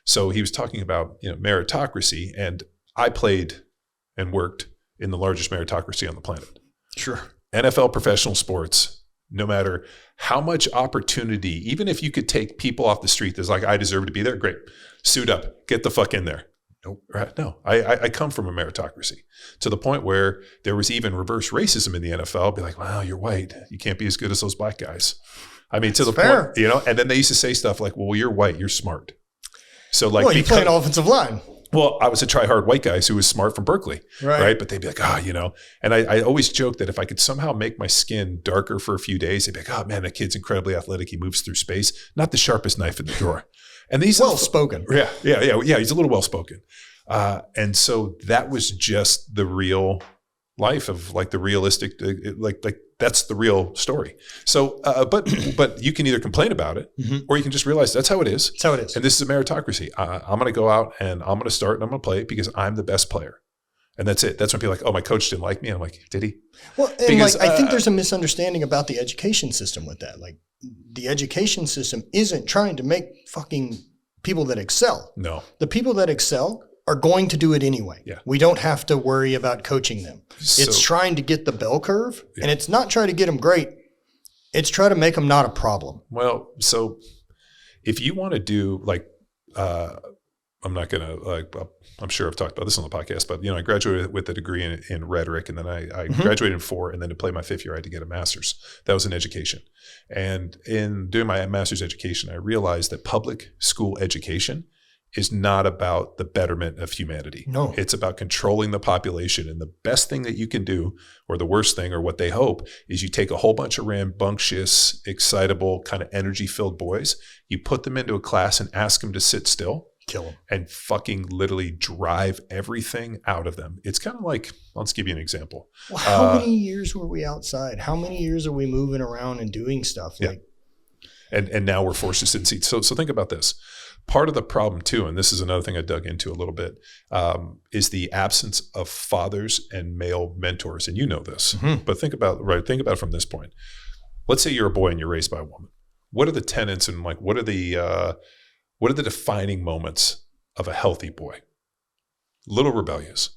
Speaker 2: So he was talking about, meritocracy, and I played and worked in the largest meritocracy on the planet.
Speaker 3: Sure.
Speaker 2: NFL professional sports, no matter how much opportunity, even if you could take people off the street that's like, I deserve to be there, great. Suit up, get the fuck in there. Nope. Right? No, I come from a meritocracy to the point where there was even reverse racism in the NFL. Be like, wow, you're white. You can't be as good as those black guys. I mean, to the point, and then they used to say stuff like, well, you're white, you're smart. So like,
Speaker 3: you play an offensive line.
Speaker 2: Well, I was a try-hard white guy who was smart from Berkeley, right? But they'd be like, and I always joke that if I could somehow make my skin darker for a few days, they'd be like, oh man, that kid's incredibly athletic. He moves through space. Not the sharpest knife in the drawer. And these
Speaker 3: well-spoken.
Speaker 2: Yeah. He's a little well-spoken. And so that was just the real life of like the realistic, like that's the real story. So, but you can either complain about it or you can just realize that's how it is.
Speaker 3: That's how it is.
Speaker 2: And this is a meritocracy. I'm going to go out and I'm going to start and I'm going to play because I'm the best player. And that's it. That's when people are like, oh, my coach didn't like me. I'm like, did he?
Speaker 3: Well, and because, I think there's a misunderstanding about the education system with that. Like the education system isn't trying to make fucking people that excel.
Speaker 2: No.
Speaker 3: The people that excel are going to do it anyway.
Speaker 2: Yeah.
Speaker 3: We don't have to worry about coaching them. It's trying to get the bell curve, and it's not trying to get them great. It's trying to make them not a problem.
Speaker 2: Well, so if you want to do like, I'm not going to, I'm sure I've talked about this on the podcast, but I graduated with a degree in rhetoric, and then I graduated in 4, and then to play my 5th year, I had to get a master's. That was in education. And in doing my master's education, I realized that public school education is not about the betterment of humanity.
Speaker 3: No.
Speaker 2: It's about controlling the population. And the best thing that you can do, or the worst thing, or what they hope, is you take a whole bunch of rambunctious, excitable, kind of energy-filled boys, you put them into a class and ask them to sit still.
Speaker 3: Kill them.
Speaker 2: And fucking literally drive everything out of them. It's kind of like, let's give you an example.
Speaker 3: Well, how many years were we outside? How many years are we moving around and doing stuff?
Speaker 2: Yeah. And now we're forced to sit in seats. So think about this. Part of the problem too, and this is another thing I dug into a little bit, is the absence of fathers and male mentors. And you know this, but think about it from this point. Let's say you're a boy and you're raised by a woman. What are the tenets and like, what are the defining moments of a healthy boy? Little rebellious,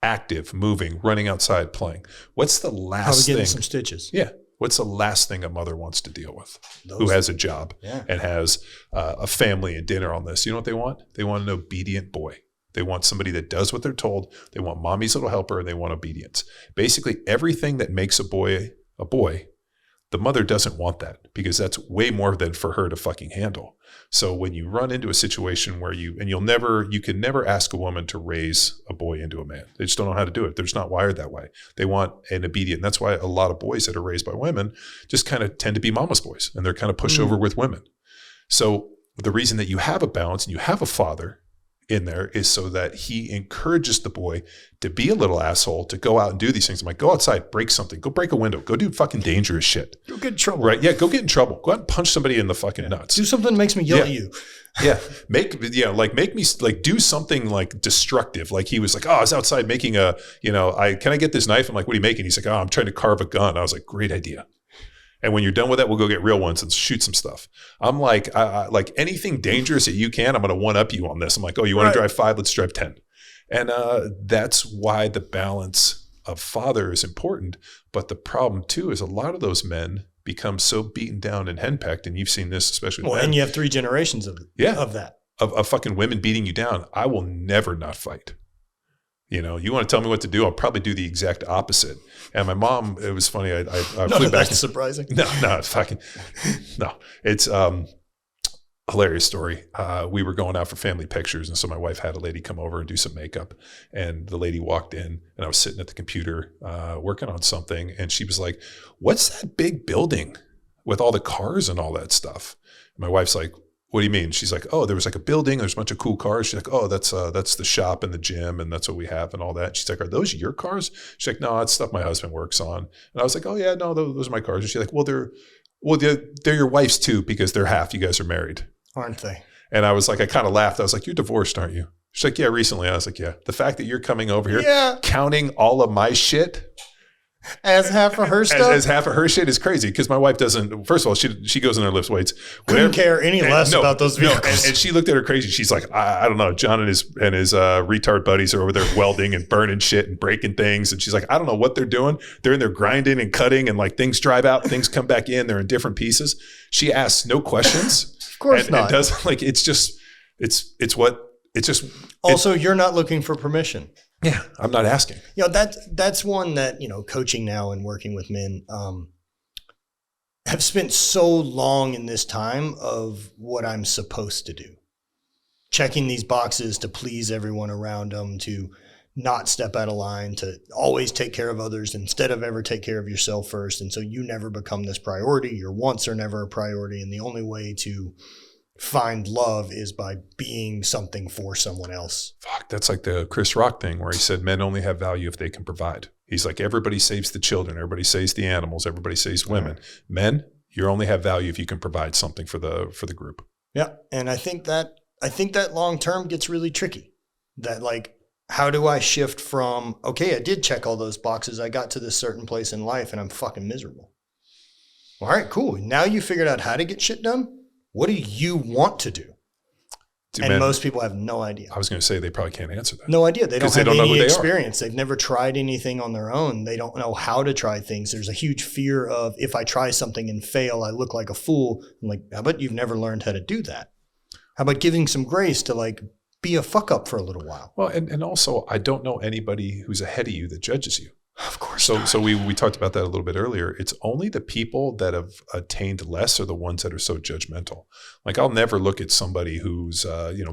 Speaker 2: active, moving, running outside, playing. What's the last thing?
Speaker 3: Getting some stitches.
Speaker 2: Yeah. What's the last thing a mother wants to deal with? Who has a job and has a family and dinner on this? You know what they want? They want an obedient boy. They want somebody that does what they're told. They want mommy's little helper, and they want obedience. Basically, everything that makes a boy, the mother doesn't want that, because that's way more than for her to fucking handle. So when you run into a situation where you can never ask a woman to raise a boy into a man. They just don't know how to do it. They're just not wired that way. They want an obedient. And that's why a lot of boys that are raised by women just kind of tend to be mama's boys, and they're kind of pushed over with women. So the reason that you have a balance and you have a father in there is so that he encourages the boy to be a little asshole, to go out and do these things. I'm like, go outside, break something, go break a window, go do fucking dangerous shit.
Speaker 3: Go get in trouble.
Speaker 2: Right. Yeah. Go get in trouble. Go out and punch somebody in the fucking nuts.
Speaker 3: Do something that makes me yell at you.
Speaker 2: Yeah. Make me like do something like destructive. Like he was like, oh, I was outside making can I get this knife? I'm like, what are you making? He's like, oh, I'm trying to carve a gun. I was like, great idea. And when you're done with that, we'll go get real ones and shoot some stuff. I'm like, like anything dangerous that you can, I'm going to one up you on this. I'm like, oh, you want to drive 5? Let's drive 10. And that's why the balance of father is important. But the problem too is a lot of those men become so beaten down and henpecked, and you've seen this especially with men.
Speaker 3: And you have 3 generations of that. Of fucking women beating you down. I will never not fight. You want to tell me what to do, I'll probably do the exact opposite. And my mom, it was funny. I flew back. That's surprising.
Speaker 2: No, it's hilarious story. We were going out for family pictures, and so my wife had a lady come over and do some makeup, and the lady walked in, and I was sitting at the computer working on something, and she was like, "What's that big building with all the cars and all that stuff?" And my wife's like, "What do you mean?" She's like, "Oh, there was like a building. There's a bunch of cool cars." She's like, "Oh, that's the shop and the gym, and that's what we have and all that." She's like, "Are those your cars?" She's like, "No, it's stuff my husband works on." And I was like, "Oh yeah, no, those are my cars." And she's like, "Well, they're your wife's too, because they're half. You guys are married,
Speaker 3: aren't they?"
Speaker 2: And I was like, I kind of laughed. I was like, "You're divorced, aren't you?" She's like, "Yeah, recently." I was like, "Yeah." The fact that you're coming over here, counting all of my shit
Speaker 3: as half of her stuff,
Speaker 2: as half of her shit is crazy, because my wife doesn't. First of all, she goes in there, lifts weights.
Speaker 3: Couldn't care any less about those vehicles.
Speaker 2: And she looked at her crazy. She's like, I don't know. John and his retard buddies are over there welding and burning shit and breaking things. And she's like, I don't know what they're doing. They're in there grinding and cutting, and like things drive out, things come back in. They're in different pieces. She asks no questions.
Speaker 3: Of course not.
Speaker 2: It does like it's just.
Speaker 3: Also, you're not looking for permission.
Speaker 2: Yeah, I'm not asking.
Speaker 3: That's one that, coaching now and working with men have spent so long in this time of what I'm supposed to do. Checking these boxes to please everyone around them, to not step out of line, to always take care of others instead of ever take care of yourself first. And so you never become this priority. Your wants are never a priority. And the only way to find love is by being something for someone else.
Speaker 2: Fuck, that's like the Chris Rock thing where he said men only have value if they can provide. He's like, everybody saves the children, everybody saves the animals, everybody saves women. Right. Men, you only have value if you can provide something for the group.
Speaker 3: Yeah, and I think that long term gets really tricky. That like, how do I shift from, okay, I did check all those boxes, I got to this certain place in life and I'm fucking miserable. All right, cool. Now you figured out how to get shit done. What do you want to do? And most people have no idea.
Speaker 2: I was going to say they probably can't answer that.
Speaker 3: No idea. They don't have
Speaker 2: know
Speaker 3: any
Speaker 2: who
Speaker 3: experience. They've never tried anything on their own. They don't know how to try things. There's a huge fear of, if I try something and fail, I look like a fool. I'm like, how about you've never learned how to do that? How about giving some grace to like be a fuck up for a little while?
Speaker 2: Well, and also I don't know anybody who's ahead of you that judges you.
Speaker 3: Of course.
Speaker 2: So we talked about that a little bit earlier. It's only the people that have attained less are the ones that are so judgmental. Like I'll never look at somebody who's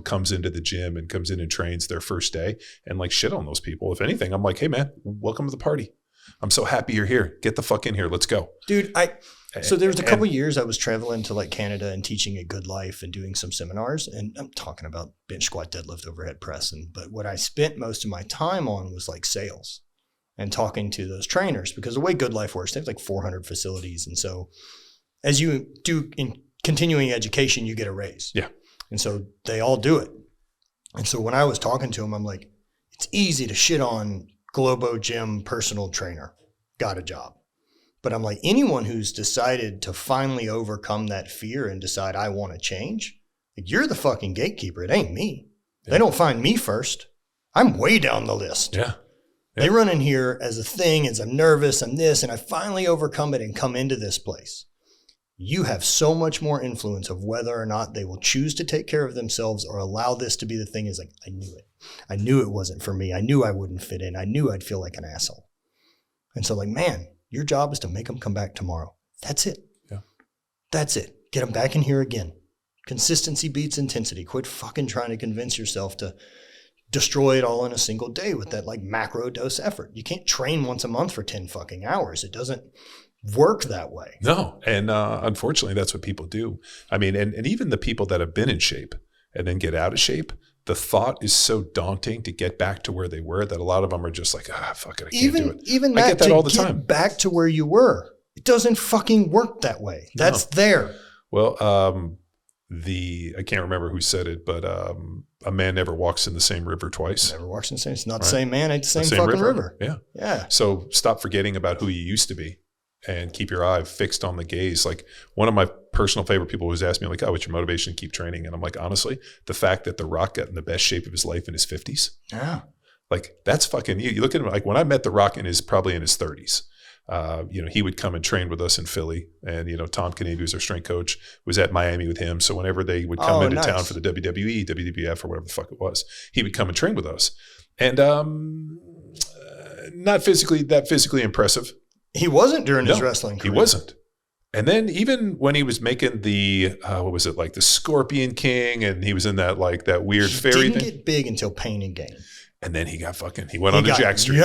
Speaker 2: comes into the gym and comes in and trains their first day and like shit on those people. If anything, I'm like, hey man, welcome to the party. I'm so happy you're here. Get the fuck in here. Let's go.
Speaker 3: Dude, so there was a couple of years I was traveling to like Canada and teaching a good life and doing some seminars. And I'm talking about bench, squat, deadlift, overhead press. But what I spent most of my time on was like sales and talking to those trainers, because the way Good Life works, they have like 400 facilities. And so as you do in continuing education, you get a raise.
Speaker 2: Yeah.
Speaker 3: And so they all do it. And so when I was talking to them, I'm like, it's easy to shit on Globo Gym personal trainer, got a job. But I'm like, anyone who's decided to finally overcome that fear and decide I want to change, like, you're the fucking gatekeeper. It ain't me. Yeah. They don't find me first. I'm way down the list.
Speaker 2: Yeah.
Speaker 3: They run in here as a thing, as I'm nervous, I'm this, and I finally overcome it and come into this place. You have so much more influence of whether or not they will choose to take care of themselves or allow this to be the thing. Is like, I knew it. I knew it wasn't for me. I knew I wouldn't fit in. I knew I'd feel like an asshole. And so like, man, your job is to make them come back tomorrow. That's it.
Speaker 2: Yeah.
Speaker 3: That's it. Get them back in here again. Consistency beats intensity. Quit fucking trying to convince yourself to destroy it all in a single day with that like macro dose effort. You can't train once a month for 10 fucking hours. It doesn't work that way.
Speaker 2: No. And unfortunately, that's what people do. I mean, and even the people that have been in shape and then get out of shape, the thought is so daunting to get back to where they were that a lot of them are just like, fuck it, I can't do it.
Speaker 3: Even
Speaker 2: I get that all the time.
Speaker 3: Back to where you were. It doesn't fucking work that way. That's there.
Speaker 2: Well, I can't remember who said it, but a man never walks in the same river twice.
Speaker 3: Never walks in the same. It's not the same man. It's the same fucking river.
Speaker 2: Yeah.
Speaker 3: Yeah.
Speaker 2: So stop forgetting about who you used to be and keep your eye fixed on the gaze. Like one of my personal favorite people was asking me like, oh, what's your motivation to keep training? And I'm like, honestly, the fact that The Rock got in the best shape of his life in his 50s.
Speaker 3: Yeah.
Speaker 2: Like that's fucking, you look at him, like when I met The Rock probably in his 30s, he would come and train with us in Philly, and Tom Kennedy, who's our strength coach, was at Miami with him. So whenever they would come into town for the WWE, WWF, or whatever the fuck it was, he would come and train with us. And not physically impressive.
Speaker 3: He wasn't during his wrestling career.
Speaker 2: He wasn't. And then even when he was making the what was it, like the Scorpion King, and he was in that like that weird fairy thing.
Speaker 3: He didn't get big until Pain and Gain.
Speaker 2: And then he went on to Jack Street.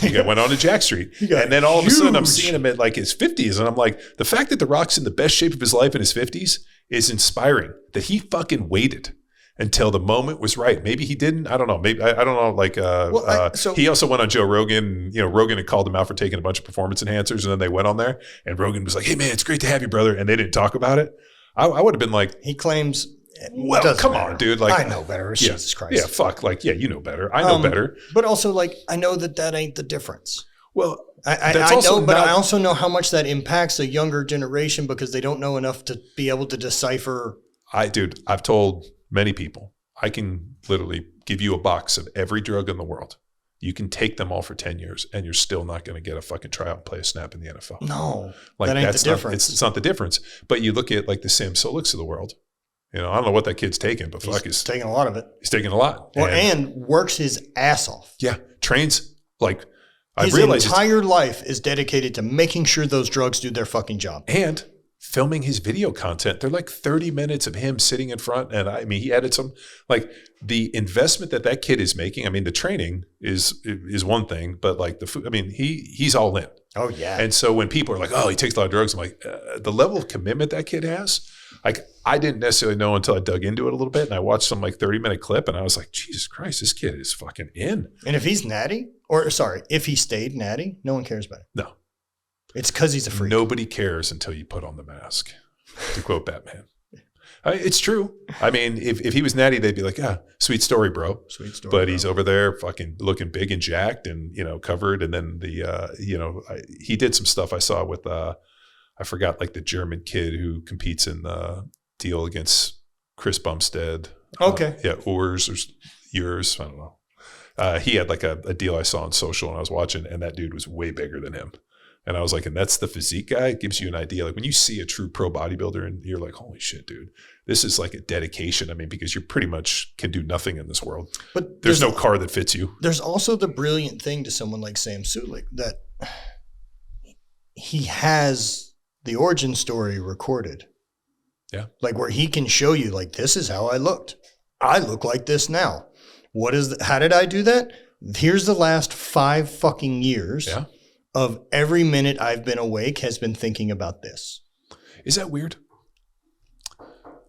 Speaker 2: He went on to Jack Street.
Speaker 3: And
Speaker 2: then all of a sudden I'm seeing him at like his 50s. And I'm like, the fact that The Rock's in the best shape of his life in his 50s is inspiring. That he fucking waited until the moment was right. Maybe he didn't. I don't know. Maybe I don't know. Like he also went on Joe Rogan. Rogan had called him out for taking a bunch of performance enhancers. And then they went on there. And Rogan was like, hey man, it's great to have you, brother. And they didn't talk about it. I would have been like,
Speaker 3: he claims,
Speaker 2: well, come on, dude. Like,
Speaker 3: I know better. Jesus Christ.
Speaker 2: Yeah, fuck. Like, yeah, you know better. I know better.
Speaker 3: But also, like, I know that ain't the difference.
Speaker 2: Well,
Speaker 3: I know, but I also know how much that impacts a younger generation because they don't know enough to be able to decipher.
Speaker 2: I've told many people, I can literally give you a box of every drug in the world. You can take them all for 10 years and you're still not going to get a fucking tryout and play a snap in the NFL.
Speaker 3: No,
Speaker 2: like
Speaker 3: that ain't the difference.
Speaker 2: It's not the difference. But you look at like the Sam Soliks of the world. I don't know what that kid's taking, but
Speaker 3: he's taking a lot of it.
Speaker 2: He's taking a lot.
Speaker 3: Well, and works his ass off.
Speaker 2: Yeah. Trains like
Speaker 3: his entire life is dedicated to making sure those drugs do their fucking job.
Speaker 2: And filming his video content. They're like 30 minutes of him sitting in front. And he edits them. Like the investment that kid is making. I mean, the training is one thing, but like the food, he's all in.
Speaker 3: Oh yeah.
Speaker 2: And so when people are like, oh, he takes a lot of drugs, I'm like, the level of commitment that kid has, like I didn't necessarily know until I dug into it a little bit and I watched some like 30-minute clip and I was like, Jesus Christ, this kid is fucking in.
Speaker 3: And if he's natty, if he stayed natty, no one cares about it.
Speaker 2: No.
Speaker 3: It's because he's a freak.
Speaker 2: Nobody cares until you put on the mask, to quote Batman. It's true. I mean, if he was natty, they'd be like, sweet story, bro.
Speaker 3: Sweet story.
Speaker 2: But he's over there fucking looking big and jacked and, covered. And then he did some stuff I saw with, I forgot like the German kid who competes in the deal against Chris Bumstead.
Speaker 3: Okay.
Speaker 2: Yeah, Urs or yours. I don't know. He had like a deal I saw on social and I was watching, and that dude was way bigger than him. And I was like, and that's the physique guy. It gives you an idea. Like when you see a true pro bodybuilder and you're like, holy shit, dude, this is like a dedication. I mean, because you pretty much can do nothing in this world. But there's no car that fits you.
Speaker 3: There's also the brilliant thing to someone like Sam Sulik that he has the origin story recorded.
Speaker 2: Yeah.
Speaker 3: Like where he can show you like, this is how I looked. I look like this now. How did I do that? Here's the last 5 fucking years.
Speaker 2: Yeah.
Speaker 3: Of every minute I've been awake has been thinking about this.
Speaker 2: Is that weird?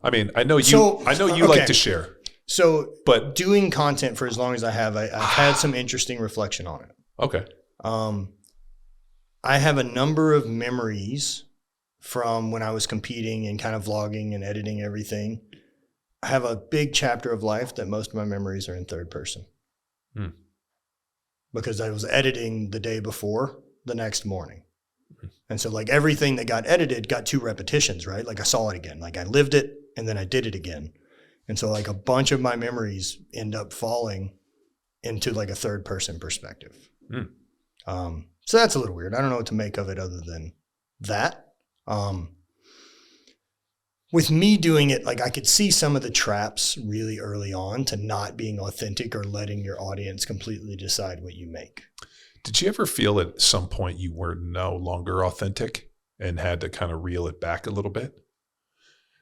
Speaker 2: I mean, I know you like to share.
Speaker 3: So,
Speaker 2: but
Speaker 3: doing content for as long as I have, I've had some interesting reflection on it.
Speaker 2: Okay.
Speaker 3: I have a number of memories from when I was competing and kind of vlogging and editing everything. I have a big chapter of life that most of my memories are in third person. Because I was editing the day before the next morning. And so like everything that got edited got 2 repetitions, right? Like I saw it again, like I lived it and then I did it again. And so like a bunch of my memories end up falling into like a third person perspective. So that's a little weird. I don't know what to make of it other than that. With me doing it, like I could see some of the traps really early on to not being authentic or letting your audience completely decide what you make.
Speaker 2: Did you ever feel at some point you were no longer authentic and had to kind of reel it back a little bit?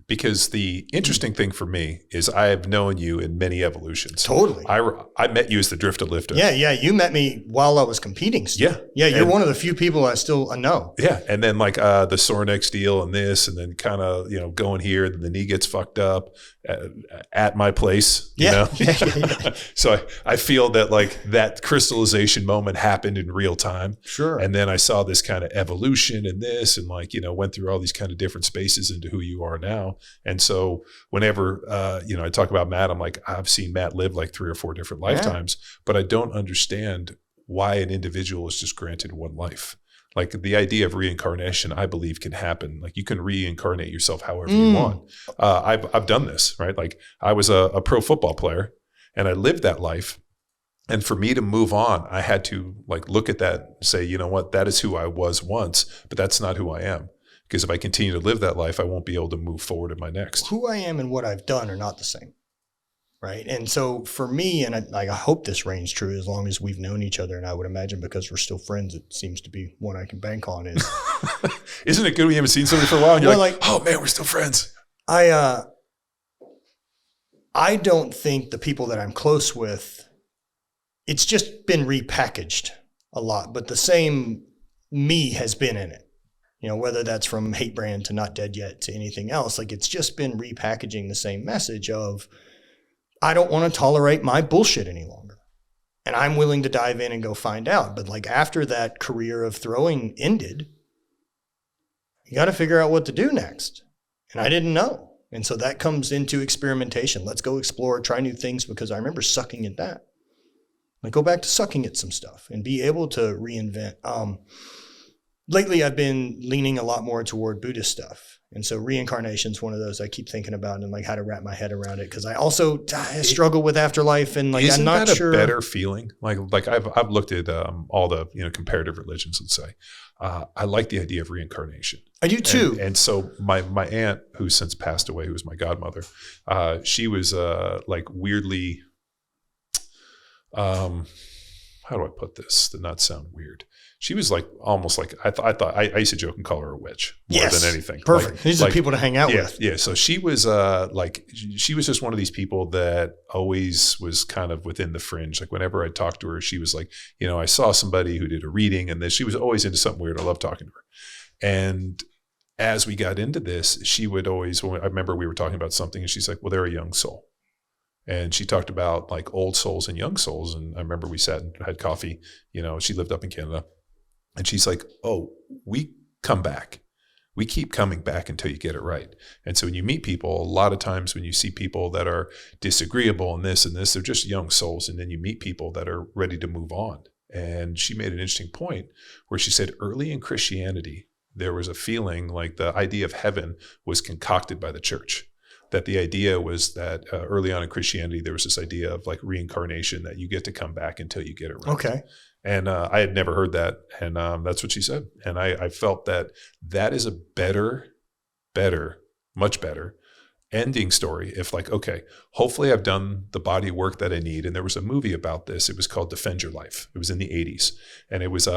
Speaker 2: Because the interesting thing for me is I have known you in many evolutions.
Speaker 3: Totally.
Speaker 2: I met you as the drifter lifter.
Speaker 3: Yeah. You met me while I was competing still. Yeah. You're one of the few people I still know.
Speaker 2: Yeah. And then like the Sornex deal and this, and then kind of, going here, then the knee gets fucked up at my place. You know? So I feel that like that crystallization moment happened in real time.
Speaker 3: Sure.
Speaker 2: And then I saw this kind of evolution in this and like, went through all these kind of different spaces into who you are now. And so whenever, I talk about Matt, I'm like, I've seen Matt live like 3 or 4 different lifetimes, but I don't understand why an individual is just granted one life. Like the idea of reincarnation, I believe can happen. Like you can reincarnate yourself however you want. I've done this, right? Like I was a pro football player and I lived that life. And for me to move on, I had to like look at that and say, you know what, that is who I was once, but that's not who I am. Because if I continue to live that life, I won't be able to move forward in my next.
Speaker 3: Who I am and what I've done are not the same, right? And so for me, and I hope this reigns true as long as we've known each other, and I would imagine because we're still friends, it seems to be one I can bank on is.
Speaker 2: Isn't it good when you haven't seen somebody for a while and you're like, oh man, we're still friends.
Speaker 3: I don't think the people that I'm close with, it's just been repackaged a lot, but the same me has been in it. Whether that's from Hate Brand to Not Dead Yet to anything else, like it's just been repackaging the same message of, I don't want to tolerate my bullshit any longer. And I'm willing to dive in and go find out. But like after that career of throwing ended, you got to figure out what to do next. And I didn't know. And so that comes into experimentation. Let's go explore, try new things, because I remember sucking at that. Like go back to sucking at some stuff and be able to reinvent. Lately, I've been leaning a lot more toward Buddhist stuff. And so reincarnation is one of those I keep thinking about and like how to wrap my head around it. Because I also struggle with afterlife and like I'm not sure.
Speaker 2: Isn't that a better feeling? Like I've looked at all the comparative religions, let's say. I like the idea of reincarnation.
Speaker 3: I do too.
Speaker 2: And so my aunt, who's since passed away, who was my godmother, she was like weirdly, how do I put this to not sound weird? She was like almost like I used to joke and call her a witch more than anything.
Speaker 3: Perfect.
Speaker 2: Like,
Speaker 3: these are the people to hang out with.
Speaker 2: Yeah. So she was she was just one of these people that always was kind of within the fringe. Like whenever I talked to her, she was like, I saw somebody who did a reading and then she was always into something weird. I love talking to her. And as we got into this, she would always, I remember we were talking about something and she's like, well, they're a young soul. And she talked about like old souls and young souls. And I remember we sat and had coffee, she lived up in Canada. And she's like, oh, we come back. We keep coming back until you get it right. And so when you meet people, a lot of times when you see people that are disagreeable and this, they're just young souls. And then you meet people that are ready to move on. And she made an interesting point where she said early in Christianity, there was a feeling like the idea of heaven was concocted by the church. that the idea was that early on in Christianity, there was this idea of like reincarnation, that you get to come back until you get it right.
Speaker 3: Okay.
Speaker 2: And I had never heard that. And that's what she said. And I felt that is a better, much better ending story. If like, okay, hopefully I've done the body work that I need. And there was a movie about this. It was called Defend Your Life. It was in the 80s. And it was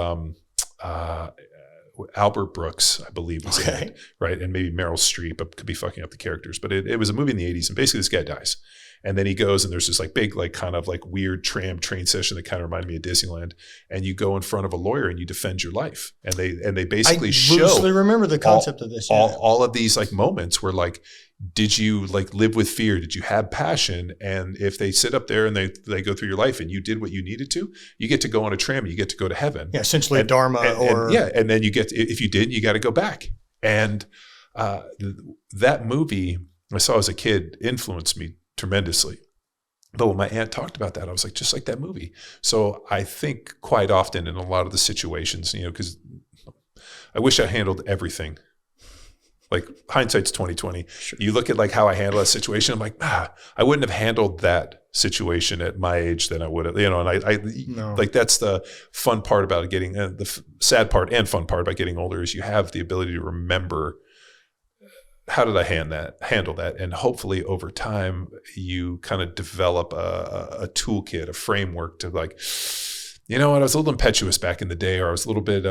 Speaker 2: Albert Brooks, I believe, was in it, right? And maybe Meryl Streep. I could be fucking up the characters. But it was a movie in the 80s. And basically this guy dies. And then he goes, and there's this like big, like kind of like weird train session that kind of reminded me of Disneyland. And you go in front of a lawyer and you defend your life. And they basically
Speaker 3: I loosely remember the concept of this.
Speaker 2: All of these like moments where like, did you like live with fear? Did you have passion? And if they sit up there and they go through your life and you did what you needed to, you get to go on a tram, you get to go to heaven.
Speaker 3: Yeah, essentially Dharma
Speaker 2: and then you get, if you didn't, you got to go back. And that movie I saw as a kid influenced me tremendously. But when my aunt talked about that, I was like, just like that movie. So I think quite often in a lot of the situations, because I wish I handled everything. Like hindsight's 20/20. Sure. You look at like how I handle that situation. I'm like, I wouldn't have handled that situation at my age than I would have, and like that's the fun part about getting the sad part and fun part about getting older is you have the ability to remember how did I handle that? And hopefully over time you kind of develop a toolkit, a framework to like, I was a little impetuous back in the day, or I was a little bit,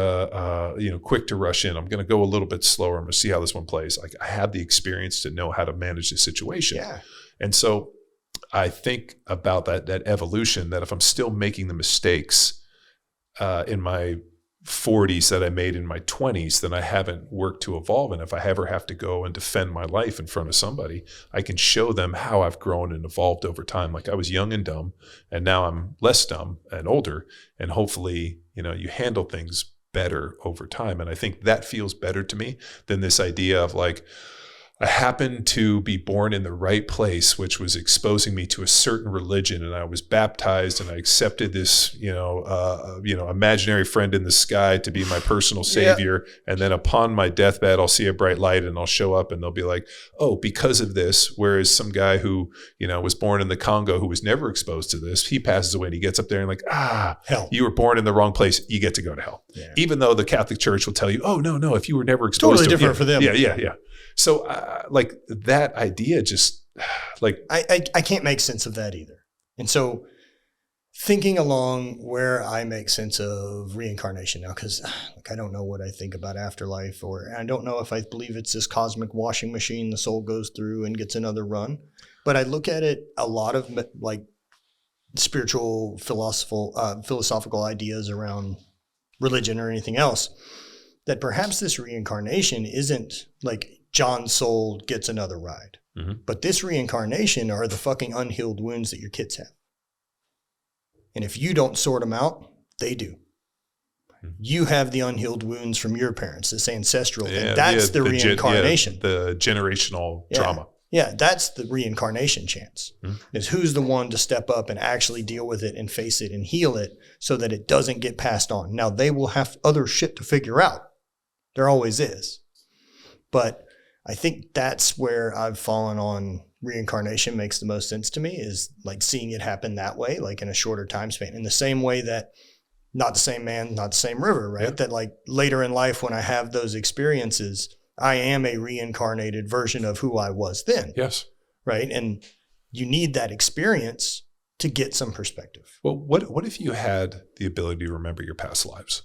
Speaker 2: quick to rush in. I'm going to go a little bit slower. I'm going to see how this one plays. Like I have the experience to know how to manage the situation.
Speaker 3: Yeah.
Speaker 2: And so I think about that evolution, that if I'm still making the mistakes in my 40s that I made in my 20s, then I haven't worked to evolve. And if I ever have to go and defend my life in front of somebody, I can show them how I've grown and evolved over time. Like I was young and dumb, and now I'm less dumb and older. And hopefully, you handle things better over time. And I think that feels better to me than this idea of like, I happened to be born in the right place, which was exposing me to a certain religion, and I was baptized, and I accepted this, imaginary friend in the sky to be my personal savior. Yeah. And then upon my deathbed, I'll see a bright light, and I'll show up, and they'll be like, "Oh, because of this." Whereas some guy who, was born in the Congo, who was never exposed to this, he passes away, and he gets up there and like,
Speaker 3: hell,
Speaker 2: you were born in the wrong place. You get to go to hell. Yeah. Even though the Catholic Church will tell you, "Oh, no, if you were never exposed
Speaker 3: totally different for them."
Speaker 2: Yeah. So like that idea just like
Speaker 3: I can't make sense of that either. And so thinking along where I make sense of reincarnation now, because I don't know what I think about afterlife, or I don't know if I believe it's this cosmic washing machine the soul goes through and gets another run. But I look at it, a lot of like spiritual philosophical ideas around religion or anything else, that perhaps this reincarnation isn't like John's soul gets another ride. Mm-hmm. But this reincarnation are the fucking unhealed wounds that your kids have. And if you don't sort them out, they do. Mm-hmm. You have the unhealed wounds from your parents, this ancestral. Yeah, and that's the reincarnation.
Speaker 2: The generational trauma.
Speaker 3: Yeah, that's the reincarnation chance. Mm-hmm. Is who's the one to step up and actually deal with it and face it and heal it so that it doesn't get passed on. Now, they will have other shit to figure out. There always is. But I think that's where I've fallen on reincarnation makes the most sense to me, is like seeing it happen that way, like in a shorter time span, in the same way that not the same man, not the same river, right? Yeah. That like later in life, when I have those experiences, I am a reincarnated version of who I was then.
Speaker 2: Yes.
Speaker 3: Right. And you need that experience to get some perspective.
Speaker 2: Well, what if you had the ability to remember your past lives?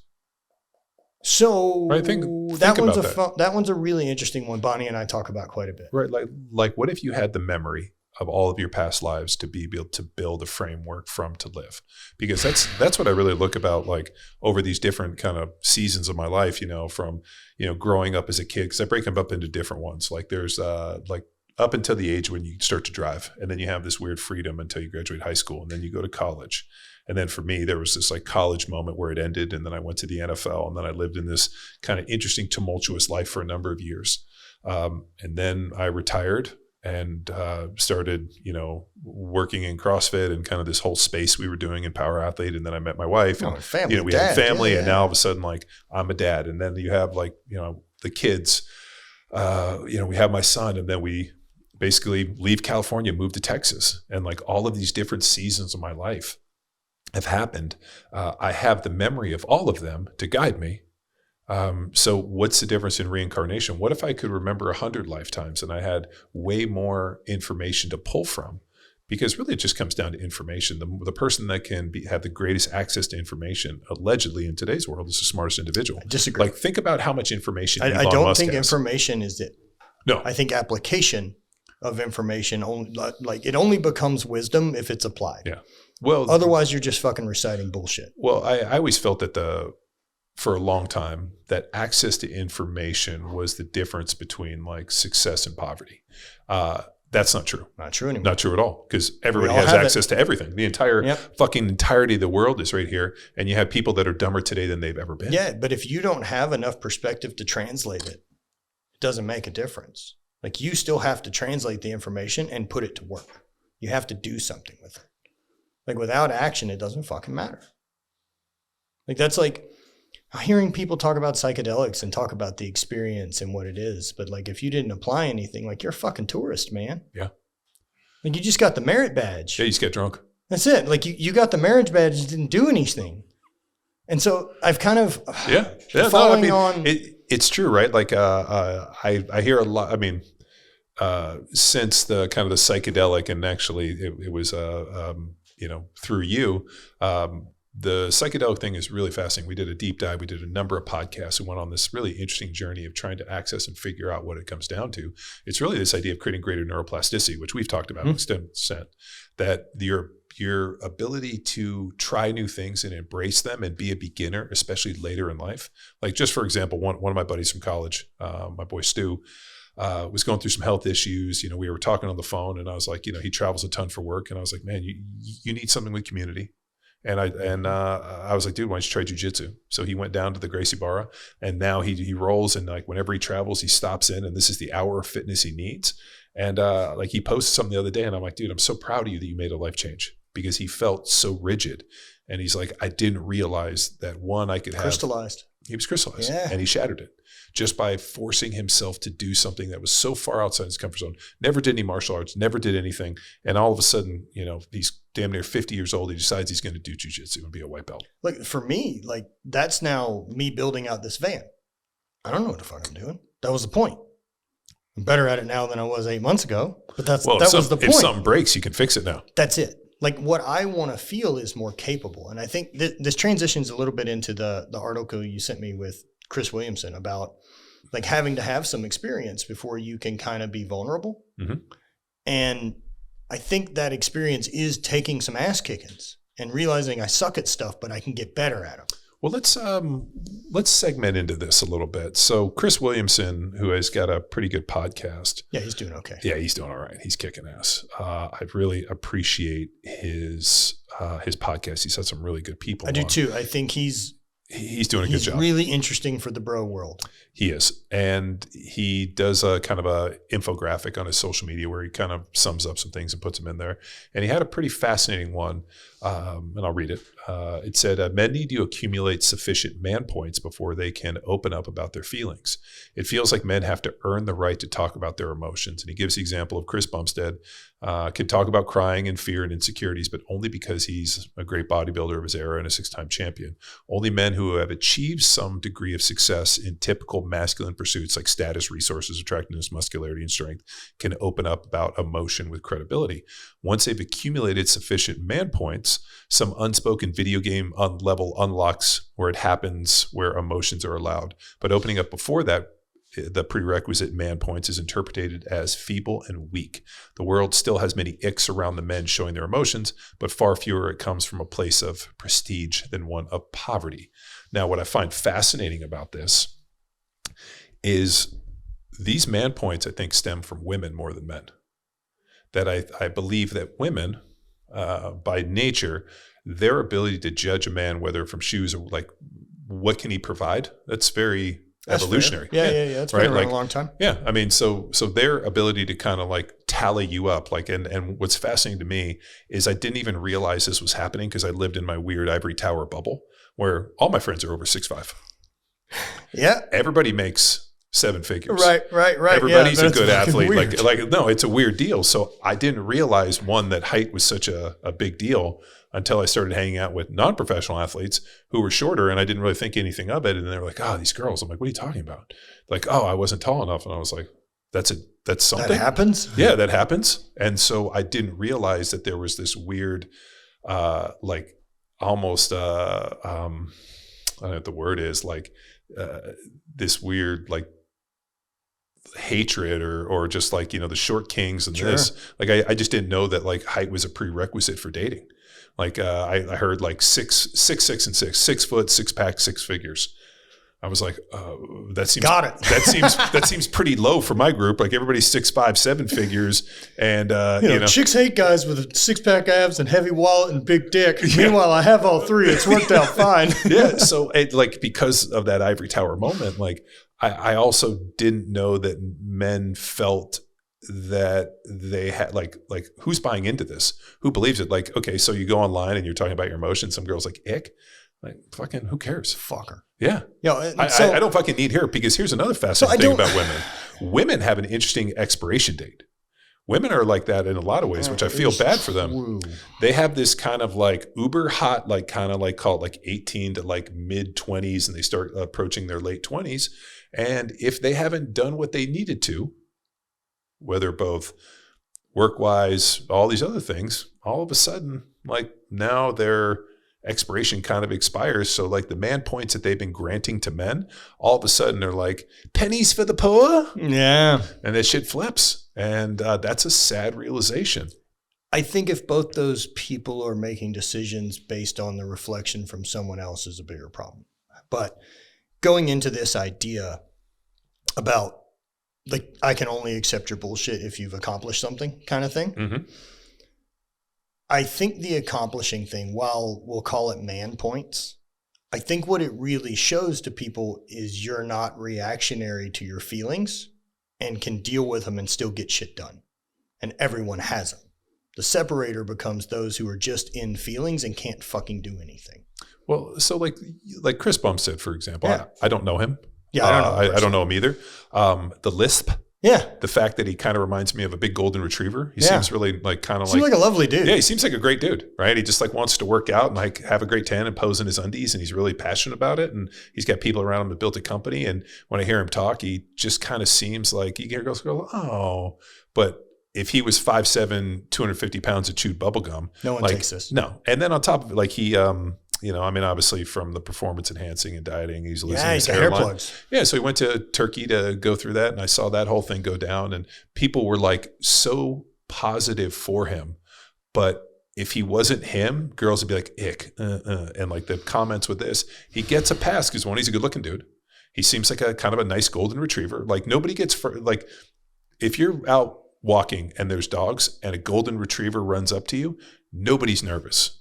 Speaker 3: So
Speaker 2: right, think
Speaker 3: that one's a really interesting one. Bonnie and I talk about quite a bit.
Speaker 2: Right. Like what if you had the memory of all of your past lives to be able to build a framework from to live? Because that's what I really look about, like over these different kind of seasons of my life, from, growing up as a kid, because I break them up into different ones. Like there's like up until the age when you start to drive, and then you have this weird freedom until you graduate high school, and then you go to college. And then for me, there was this like college moment where it ended, and then I went to the NFL, and then I lived in this kind of interesting, tumultuous life for a number of years. And then I retired and started, working in CrossFit and kind of this whole space we were doing in Power Athlete. And then I met my wife, and we had family, and now all of a sudden, like I'm a dad. And then you have like, the kids, we have my son, and then we basically leave California, move to Texas. And like all of these different seasons of my life have happened. I have the memory of all of them to guide me. So what's the difference in reincarnation? What if I could remember 100 lifetimes and I had way more information to pull from? Because really it just comes down to information. The person that can have the greatest access to information, allegedly in today's world, is the smartest individual.
Speaker 3: I disagree.
Speaker 2: Like think about how much information
Speaker 3: I
Speaker 2: Elon
Speaker 3: don't
Speaker 2: Musk
Speaker 3: think
Speaker 2: has.
Speaker 3: information is it.
Speaker 2: No.
Speaker 3: I think application of information, it only becomes wisdom if it's applied.
Speaker 2: Yeah. Well,
Speaker 3: otherwise you're just fucking reciting bullshit.
Speaker 2: Well, I always felt that for a long time, that access to information was the difference between like success and poverty. That's not true.
Speaker 3: Not true anymore.
Speaker 2: Not true at all, because everybody has access to everything. The entire fucking entirety of the world is right here, and you have people that are dumber today than they've ever been.
Speaker 3: Yeah, but if you don't have enough perspective to translate it, it doesn't make a difference. Like you still have to translate the information and put it to work. You have to do something with it. Like without action, it doesn't fucking matter. Like that's like hearing people talk about psychedelics and talk about the experience and what it is. But like, if you didn't apply anything, like you're a fucking tourist, man.
Speaker 2: Yeah.
Speaker 3: Like you just got the merit badge.
Speaker 2: Yeah, you just get drunk.
Speaker 3: That's it. Like you got the marriage badge and didn't do anything. And so I've kind of
Speaker 2: it's true, right? Like I hear a lot. I mean, since the kind of the psychedelic, and actually it was through you. The psychedelic thing is really fascinating. We did a deep dive. We did a number of podcasts and went on this really interesting journey of trying to access and figure out what it comes down to. It's really this idea of creating greater neuroplasticity, which we've talked about to an extent, that your ability to try new things and embrace them and be a beginner, especially later in life. Like just for example, one of my buddies from college, my boy Stu, was going through some health issues. We were talking on the phone, and I was like, he travels a ton for work, and I was like, man, you need something with community. And I was like, dude, why don't you try jujitsu? So he went down to the Gracie Barra, and now he rolls, and like whenever he travels, he stops in, and this is the hour of fitness he needs. And like he posted something the other day, and I'm like, dude, I'm so proud of you that you made a life change, because he felt so rigid. And he's like, I didn't realize that I could have
Speaker 3: crystallized.
Speaker 2: He was crystallized, and he shattered it just by forcing himself to do something that was so far outside his comfort zone. Never did any martial arts, never did anything. And all of a sudden, he's damn near 50 years old. He decides he's going to do jujitsu and be a white belt.
Speaker 3: Look, for me, like that's now me building out this van. I don't know what the fuck I'm doing. That was the point. I'm better at it now than I was 8 months ago, but that was the point.
Speaker 2: If something breaks, you can fix it now.
Speaker 3: That's it. Like what I want to feel is more capable. And I think this transitions a little bit into the article you sent me with Chris Williamson about like having to have some experience before you can kind of be vulnerable. Mm-hmm. And I think that experience is taking some ass kickings and realizing I suck at stuff, but I can get better at them.
Speaker 2: Well, let's segment into this a little bit. So Chris Williamson, who has got a pretty good podcast.
Speaker 3: Yeah, he's doing okay.
Speaker 2: Yeah, he's doing all right. He's kicking ass. I really appreciate his podcast. He's had some really good people.
Speaker 3: I do too. I think he's doing a good job. He's really interesting for the bro world.
Speaker 2: He is. And he does a kind of a infographic on his social media where he kind of sums up some things and puts them in there. And he had a pretty fascinating one, and I'll read it. It said, men need to accumulate sufficient man points before they can open up about their feelings. It feels like men have to earn the right to talk about their emotions. And he gives the example of Chris Bumstead, can talk about crying and fear and insecurities, but only because he's a great bodybuilder of his era and a 6-time champion. Only men who have achieved some degree of success in typical masculine pursuits like status, resources, attractiveness, muscularity, and strength can open up about emotion with credibility. Once they've accumulated sufficient man points, some unspoken video game level unlocks where it happens, where emotions are allowed. But opening up before that, the prerequisite man points is interpreted as feeble and weak. The world still has many icks around the men showing their emotions, but far fewer it comes from a place of prestige than one of poverty. Now, what I find fascinating about this is these man points, I think, stem from women more than men. That I believe that women, by nature, their ability to judge a man, whether from shoes or like, what can he provide? That's very evolutionary.
Speaker 3: Yeah. That's been around a long time.
Speaker 2: Yeah. I mean, so their ability to kind of like tally you up, like, and what's fascinating to me is I didn't even realize this was happening because I lived in my weird ivory tower bubble where all my friends are over 6'5".
Speaker 3: Yeah.
Speaker 2: Everybody makes 7 figures.
Speaker 3: Right.
Speaker 2: Everybody's
Speaker 3: Yeah,
Speaker 2: a good athlete.
Speaker 3: weird.
Speaker 2: Like, no, it's a weird deal. So I didn't realize, one, that height was such a big deal until I started hanging out with non-professional athletes who were shorter, and I didn't really think anything of it. And they were like, oh, these girls. I'm like, what are you talking about? Like, oh, I wasn't tall enough. And I was like, that's something.
Speaker 3: That happens?
Speaker 2: Yeah, that happens. And so I didn't realize that there was this weird, like almost, I don't know what the word is, like this weird, like, hatred or just like, the short kings and
Speaker 3: Sure.
Speaker 2: this, like, I just didn't know that like height was a prerequisite for dating. Like, I heard like 6'6" and 6 foot, 6 pack, 6 figures. I was like, that seems,
Speaker 3: got it.
Speaker 2: that seems pretty low for my group. Like everybody's 6'5", 7 figures. And,
Speaker 3: chicks hate guys with a 6-pack abs and heavy wallet and big dick. Meanwhile, I have all 3. It's worked out fine.
Speaker 2: Yeah. So like, because of that ivory tower moment, like I also didn't know that men felt that they had like who's buying into this? Who believes it? Like, okay, so you go online and you're talking about your emotions. Some girls like, ick. Like, fucking, who cares?
Speaker 3: Fucker.
Speaker 2: Yeah. I don't fucking need her, because here's another fascinating thing about women. Women have an interesting expiration date. Women are like that in a lot of ways, which I feel bad for them.
Speaker 3: True.
Speaker 2: They have this kind of like uber hot, like kind of like called like 18 to like mid 20s, and they start approaching their late 20s. And if they haven't done what they needed to, whether both work-wise, all these other things, all of a sudden, like now their expiration kind of expires. So like the man points that they've been granting to men, all of a sudden they're like, pennies for the poor.
Speaker 3: Yeah.
Speaker 2: And that shit flips. And that's a sad realization.
Speaker 3: I think if both those people are making decisions based on the reflection from someone else is a bigger problem. But going into this idea about like, I can only accept your bullshit if you've accomplished something kind of thing.
Speaker 2: Mm-hmm.
Speaker 3: I think the accomplishing thing, while we'll call it man points, I think what it really shows to people is you're not reactionary to your feelings and can deal with them and still get shit done. And everyone has them. The separator becomes those who are just in feelings and can't fucking do anything.
Speaker 2: Well, so like Chris Bumstead, for example,
Speaker 3: Yeah.
Speaker 2: I don't know him.
Speaker 3: Yeah, I don't know.
Speaker 2: I don't know him either. The lisp.
Speaker 3: Yeah.
Speaker 2: The fact that he kind of reminds me of a big golden retriever. He seems really like kind of
Speaker 3: Seems like a lovely dude.
Speaker 2: Yeah, he seems like a great dude, right? He just like wants to work out and like have a great tan and pose in his undies, and he's really passionate about it. And he's got people around him that built a company. And when I hear him talk, he just kind of seems like you hear girls go, oh. But if he was 5'7", 250 pounds of chewed bubble gum,
Speaker 3: No one takes this.
Speaker 2: No. And then on top of it, like he obviously from the performance enhancing and dieting, he's losing his
Speaker 3: got
Speaker 2: hairline.
Speaker 3: hair plugs.
Speaker 2: Yeah, so he went to Turkey to go through that, and I saw that whole thing go down, and people were like so positive for him. But if he wasn't him, girls would be like, ick, and like the comments with this, he gets a pass because one, he's a good looking dude. He seems like a kind of a nice golden retriever. Like nobody gets like if you're out walking and there's dogs and a golden retriever runs up to you, nobody's nervous.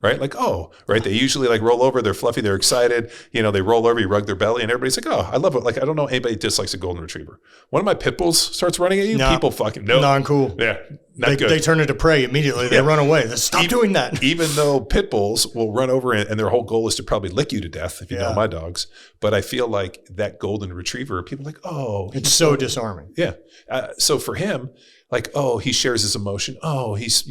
Speaker 2: Right? Like, oh, right. They usually like roll over. They're fluffy. They're excited. They roll over, you rug their belly, and everybody's like, oh, I love it. Like, I don't know anybody dislikes a golden retriiever. One of my pit bulls starts running at you.
Speaker 3: No.
Speaker 2: People fucking no.
Speaker 3: Non-cool.
Speaker 2: Yeah. Not good.
Speaker 3: They turn into prey immediately. They run away. Stop doing that.
Speaker 2: Even though pit bulls will run over and their whole goal is to probably lick you to death, if you know my dogs. But I feel like that golden retriever, people are like, oh.
Speaker 3: It's so disarming.
Speaker 2: Yeah. So for him, like, oh, he shares his emotion. Oh, he's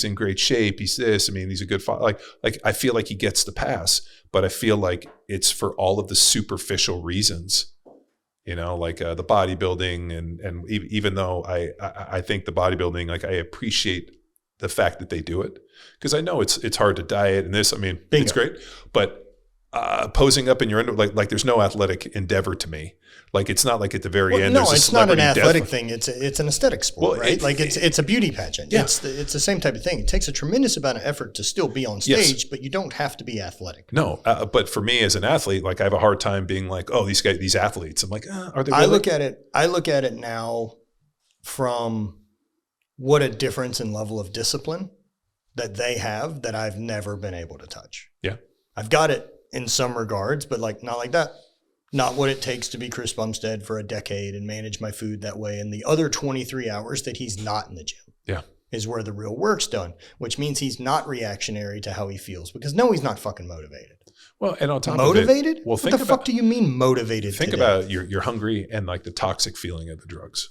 Speaker 2: in great shape. He's this. I mean, he's a good father. Like I feel like he gets the pass, but I feel like it's for all of the superficial reasons, like the bodybuilding and even though I think the bodybuilding, like I appreciate the fact that they do it because I know it's hard to diet and this. I mean,
Speaker 3: Bingo.
Speaker 2: It's great, but posing up in your under like there's no athletic endeavor to me. Like it's not like at the very end.
Speaker 3: No,
Speaker 2: there's
Speaker 3: it's not an
Speaker 2: death.
Speaker 3: athletic thing. It's an aesthetic sport, right? It's a beauty pageant.
Speaker 2: Yeah.
Speaker 3: It's the same type of thing. It takes a tremendous amount of effort to still be on stage, but you don't have to be athletic.
Speaker 2: No, but for me as an athlete, like I have a hard time being like, oh, these athletes. I'm like, are they? Really?
Speaker 3: I look at it now from what a difference in level of discipline that they have that I've never been able to touch.
Speaker 2: Yeah,
Speaker 3: I've got it in some regards, but like not like that. Not what it takes to be Chris Bumstead for a decade and manage my food that way. And the other 23 hours that he's not in the gym is where the real work's done, which means he's not reactionary to how he feels because no, he's not fucking motivated.
Speaker 2: Well, and on top
Speaker 3: Motivated?
Speaker 2: of it, well,
Speaker 3: what the fuck do you mean motivated?
Speaker 2: Think
Speaker 3: today?
Speaker 2: about you're hungry and like the toxic feeling of the drugs.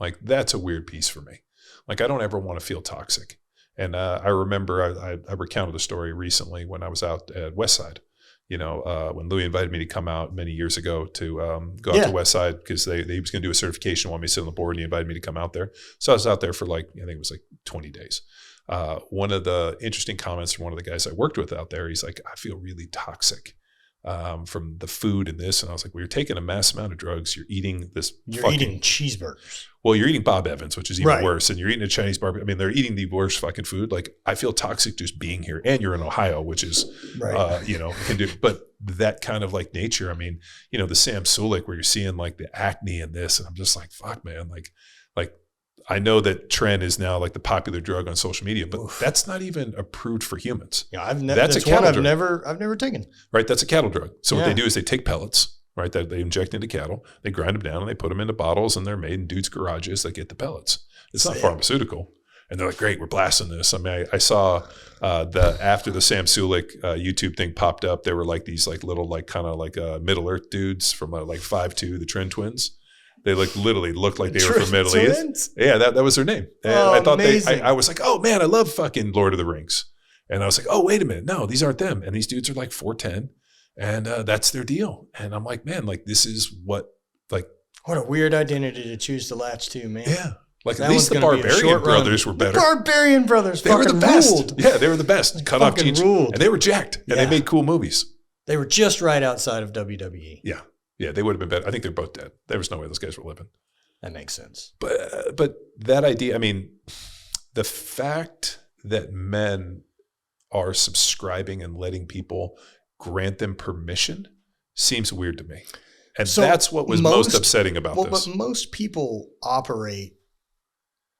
Speaker 2: Like that's a weird piece for me. Like I don't ever want to feel toxic. And I remember I recounted a story recently when I was out at Westside. When Louis invited me to come out many years ago to go out to Westside because they was going to do a certification, wanted me to sit on the board, and he invited me to come out there. So I was out there for I think it was 20 days. One of the interesting comments from one of the guys I worked with out there, he's like, I feel really toxic from the food and this. And I was like, well, you're taking a mass amount of drugs. You're eating this.
Speaker 3: You're eating cheeseburgers.
Speaker 2: Well, you're eating Bob Evans, which is even worse. And you're eating a Chinese barbecue. I mean, they're eating the worst fucking food. Like I feel toxic just being here. And you're in Ohio, which is, but that kind of like nature. I mean, the Sam Sulek where you're seeing like the acne and this, and I'm just like, fuck man. Like I know that Tren is now like the popular drug on social media, but that's not even approved for humans.
Speaker 3: Yeah, that's a cattle drug. I've never taken.
Speaker 2: Right, that's a cattle drug. So what they do is they take pellets, right, that they inject into cattle, they grind them down and they put them into bottles and they're made in dudes' garages that get the pellets. It's not pharmaceutical. And they're like, great, we're blasting this. I mean, I saw after the Sam Sulek YouTube thing popped up, there were like these like little like kind of like Middle Earth dudes from like 5'2", the Tren twins. They literally looked like they were from Middle East. Yeah, that was their name. And I thought I was like, oh man, I love fucking Lord of the Rings. And I was like, oh, wait a minute. No, these aren't them. And these dudes are like 4'10", and that's their deal. And I'm like, man, like this is what
Speaker 3: a weird identity to choose to latch to, man.
Speaker 2: Yeah. Like at least the Barbarian brothers were better.
Speaker 3: The Barbarian brothers
Speaker 2: they were the best.
Speaker 3: Ruled.
Speaker 2: Yeah, they were the best. Cut off jeans. And they were jacked. And they made cool movies.
Speaker 3: They were just right outside of WWE.
Speaker 2: Yeah. Yeah, they would have been better. I think they're both dead. There was no way those guys were living.
Speaker 3: That makes sense.
Speaker 2: But that idea, I mean, the fact that men are subscribing and letting people grant them permission seems weird to me. And so that's what was most upsetting about this.
Speaker 3: But most people operate,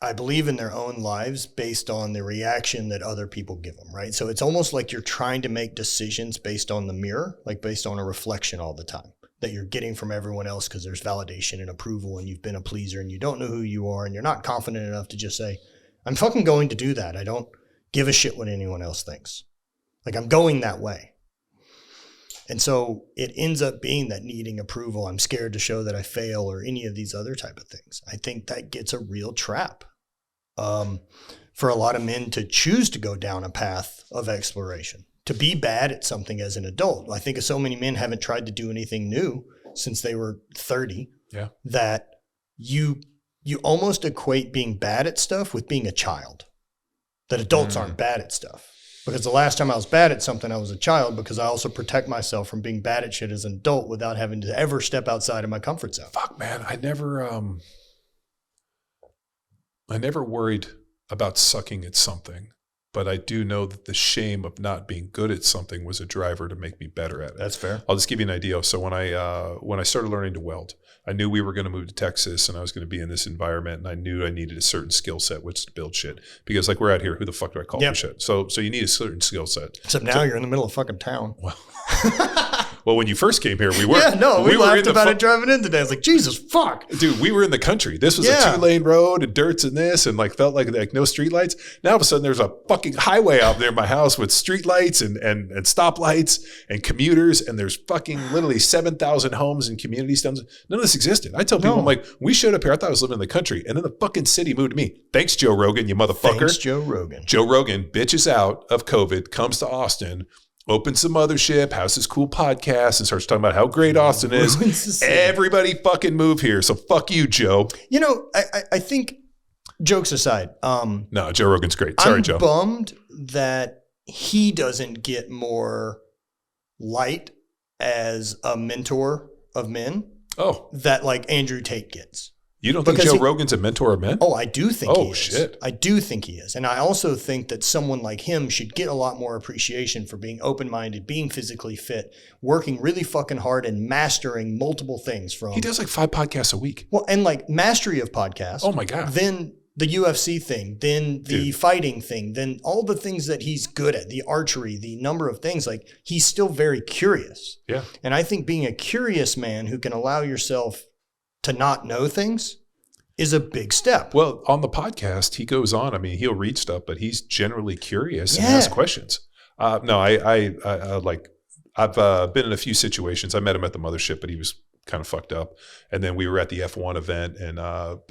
Speaker 3: I believe, in their own lives based on the reaction that other people give them, right? So it's almost like you're trying to make decisions based on the mirror, like based on a reflection all the time that you're getting from everyone else because there's validation and approval and you've been a pleaser and you don't know who you are and you're not confident enough to just say, I'm fucking going to do that. I don't give a shit what anyone else thinks. Like I'm going that way. And so it ends up being that needing approval. I'm scared to show that I fail or any of these other type of things. I think that gets a real trap for a lot of men to choose to go down a path of exploration, to be bad at something as an adult. I think so many men haven't tried to do anything new since they were 30 that you almost equate being bad at stuff with being a child, that adults aren't bad at stuff. Because the last time I was bad at something, I was a child because I also protect myself from being bad at shit as an adult without having to ever step outside of my comfort zone.
Speaker 2: Fuck, man. I never worried about sucking at something, but I do know that the shame of not being good at something was a driver to make me better at it.
Speaker 3: That's fair.
Speaker 2: I'll just give you an idea. So when I started learning to weld, I knew we were going to move to Texas and I was going to be in this environment, and I knew I needed a certain skill set, which is to build shit. Because like we're out here, who the fuck do I call for shit? So you need a certain skill set.
Speaker 3: Except now you're in the middle of fucking town.
Speaker 2: Well, when you first came here, we were.
Speaker 3: Yeah, no, we laughed about it driving in today. I was like, Jesus, fuck.
Speaker 2: Dude, we were in the country. This was a 2-lane road and dirts and this and like felt like no streetlights. Now all of a sudden there's a fucking highway out there in my house with streetlights and stoplights and commuters, and there's fucking literally 7,000 homes and communities. None of this existed. I tell people, I'm like, we showed up here. I thought I was living in the country. And then the fucking city moved to me. Thanks, Joe Rogan, you motherfucker.
Speaker 3: Thanks, Joe Rogan.
Speaker 2: Joe Rogan bitches out of COVID, comes to Austin, opens the mothership, has this cool podcast, and starts talking about how great Austin is. Everybody fucking move here. So fuck you, Joe.
Speaker 3: You know, I think, jokes aside.
Speaker 2: No, Joe Rogan's great. Sorry, Joe.
Speaker 3: I'm bummed that he doesn't get more light as a mentor of men.
Speaker 2: Oh.
Speaker 3: That like Andrew Tate gets.
Speaker 2: You don't think Joe Rogan's a mentor of men?
Speaker 3: Oh, I do think he is.
Speaker 2: Oh, shit.
Speaker 3: I do think he is. And I also think that someone like him should get a lot more appreciation for being open-minded, being physically fit, working really fucking hard and mastering multiple things from...
Speaker 2: He does like 5 podcasts a week.
Speaker 3: Well, and like mastery of podcasts.
Speaker 2: Oh my God.
Speaker 3: Then the UFC thing, then the fighting thing, then all the things that he's good at, the archery, the number of things, like he's still very curious.
Speaker 2: Yeah.
Speaker 3: And I think being a curious man who can allow yourself to not know things is a big step.
Speaker 2: Well, on the podcast, he goes on. I mean, he'll read stuff, but he's generally curious and asks questions. No, I I've been in a few situations. I met him at the mothership, but he was kind of fucked up. And then we were at the F1 event, and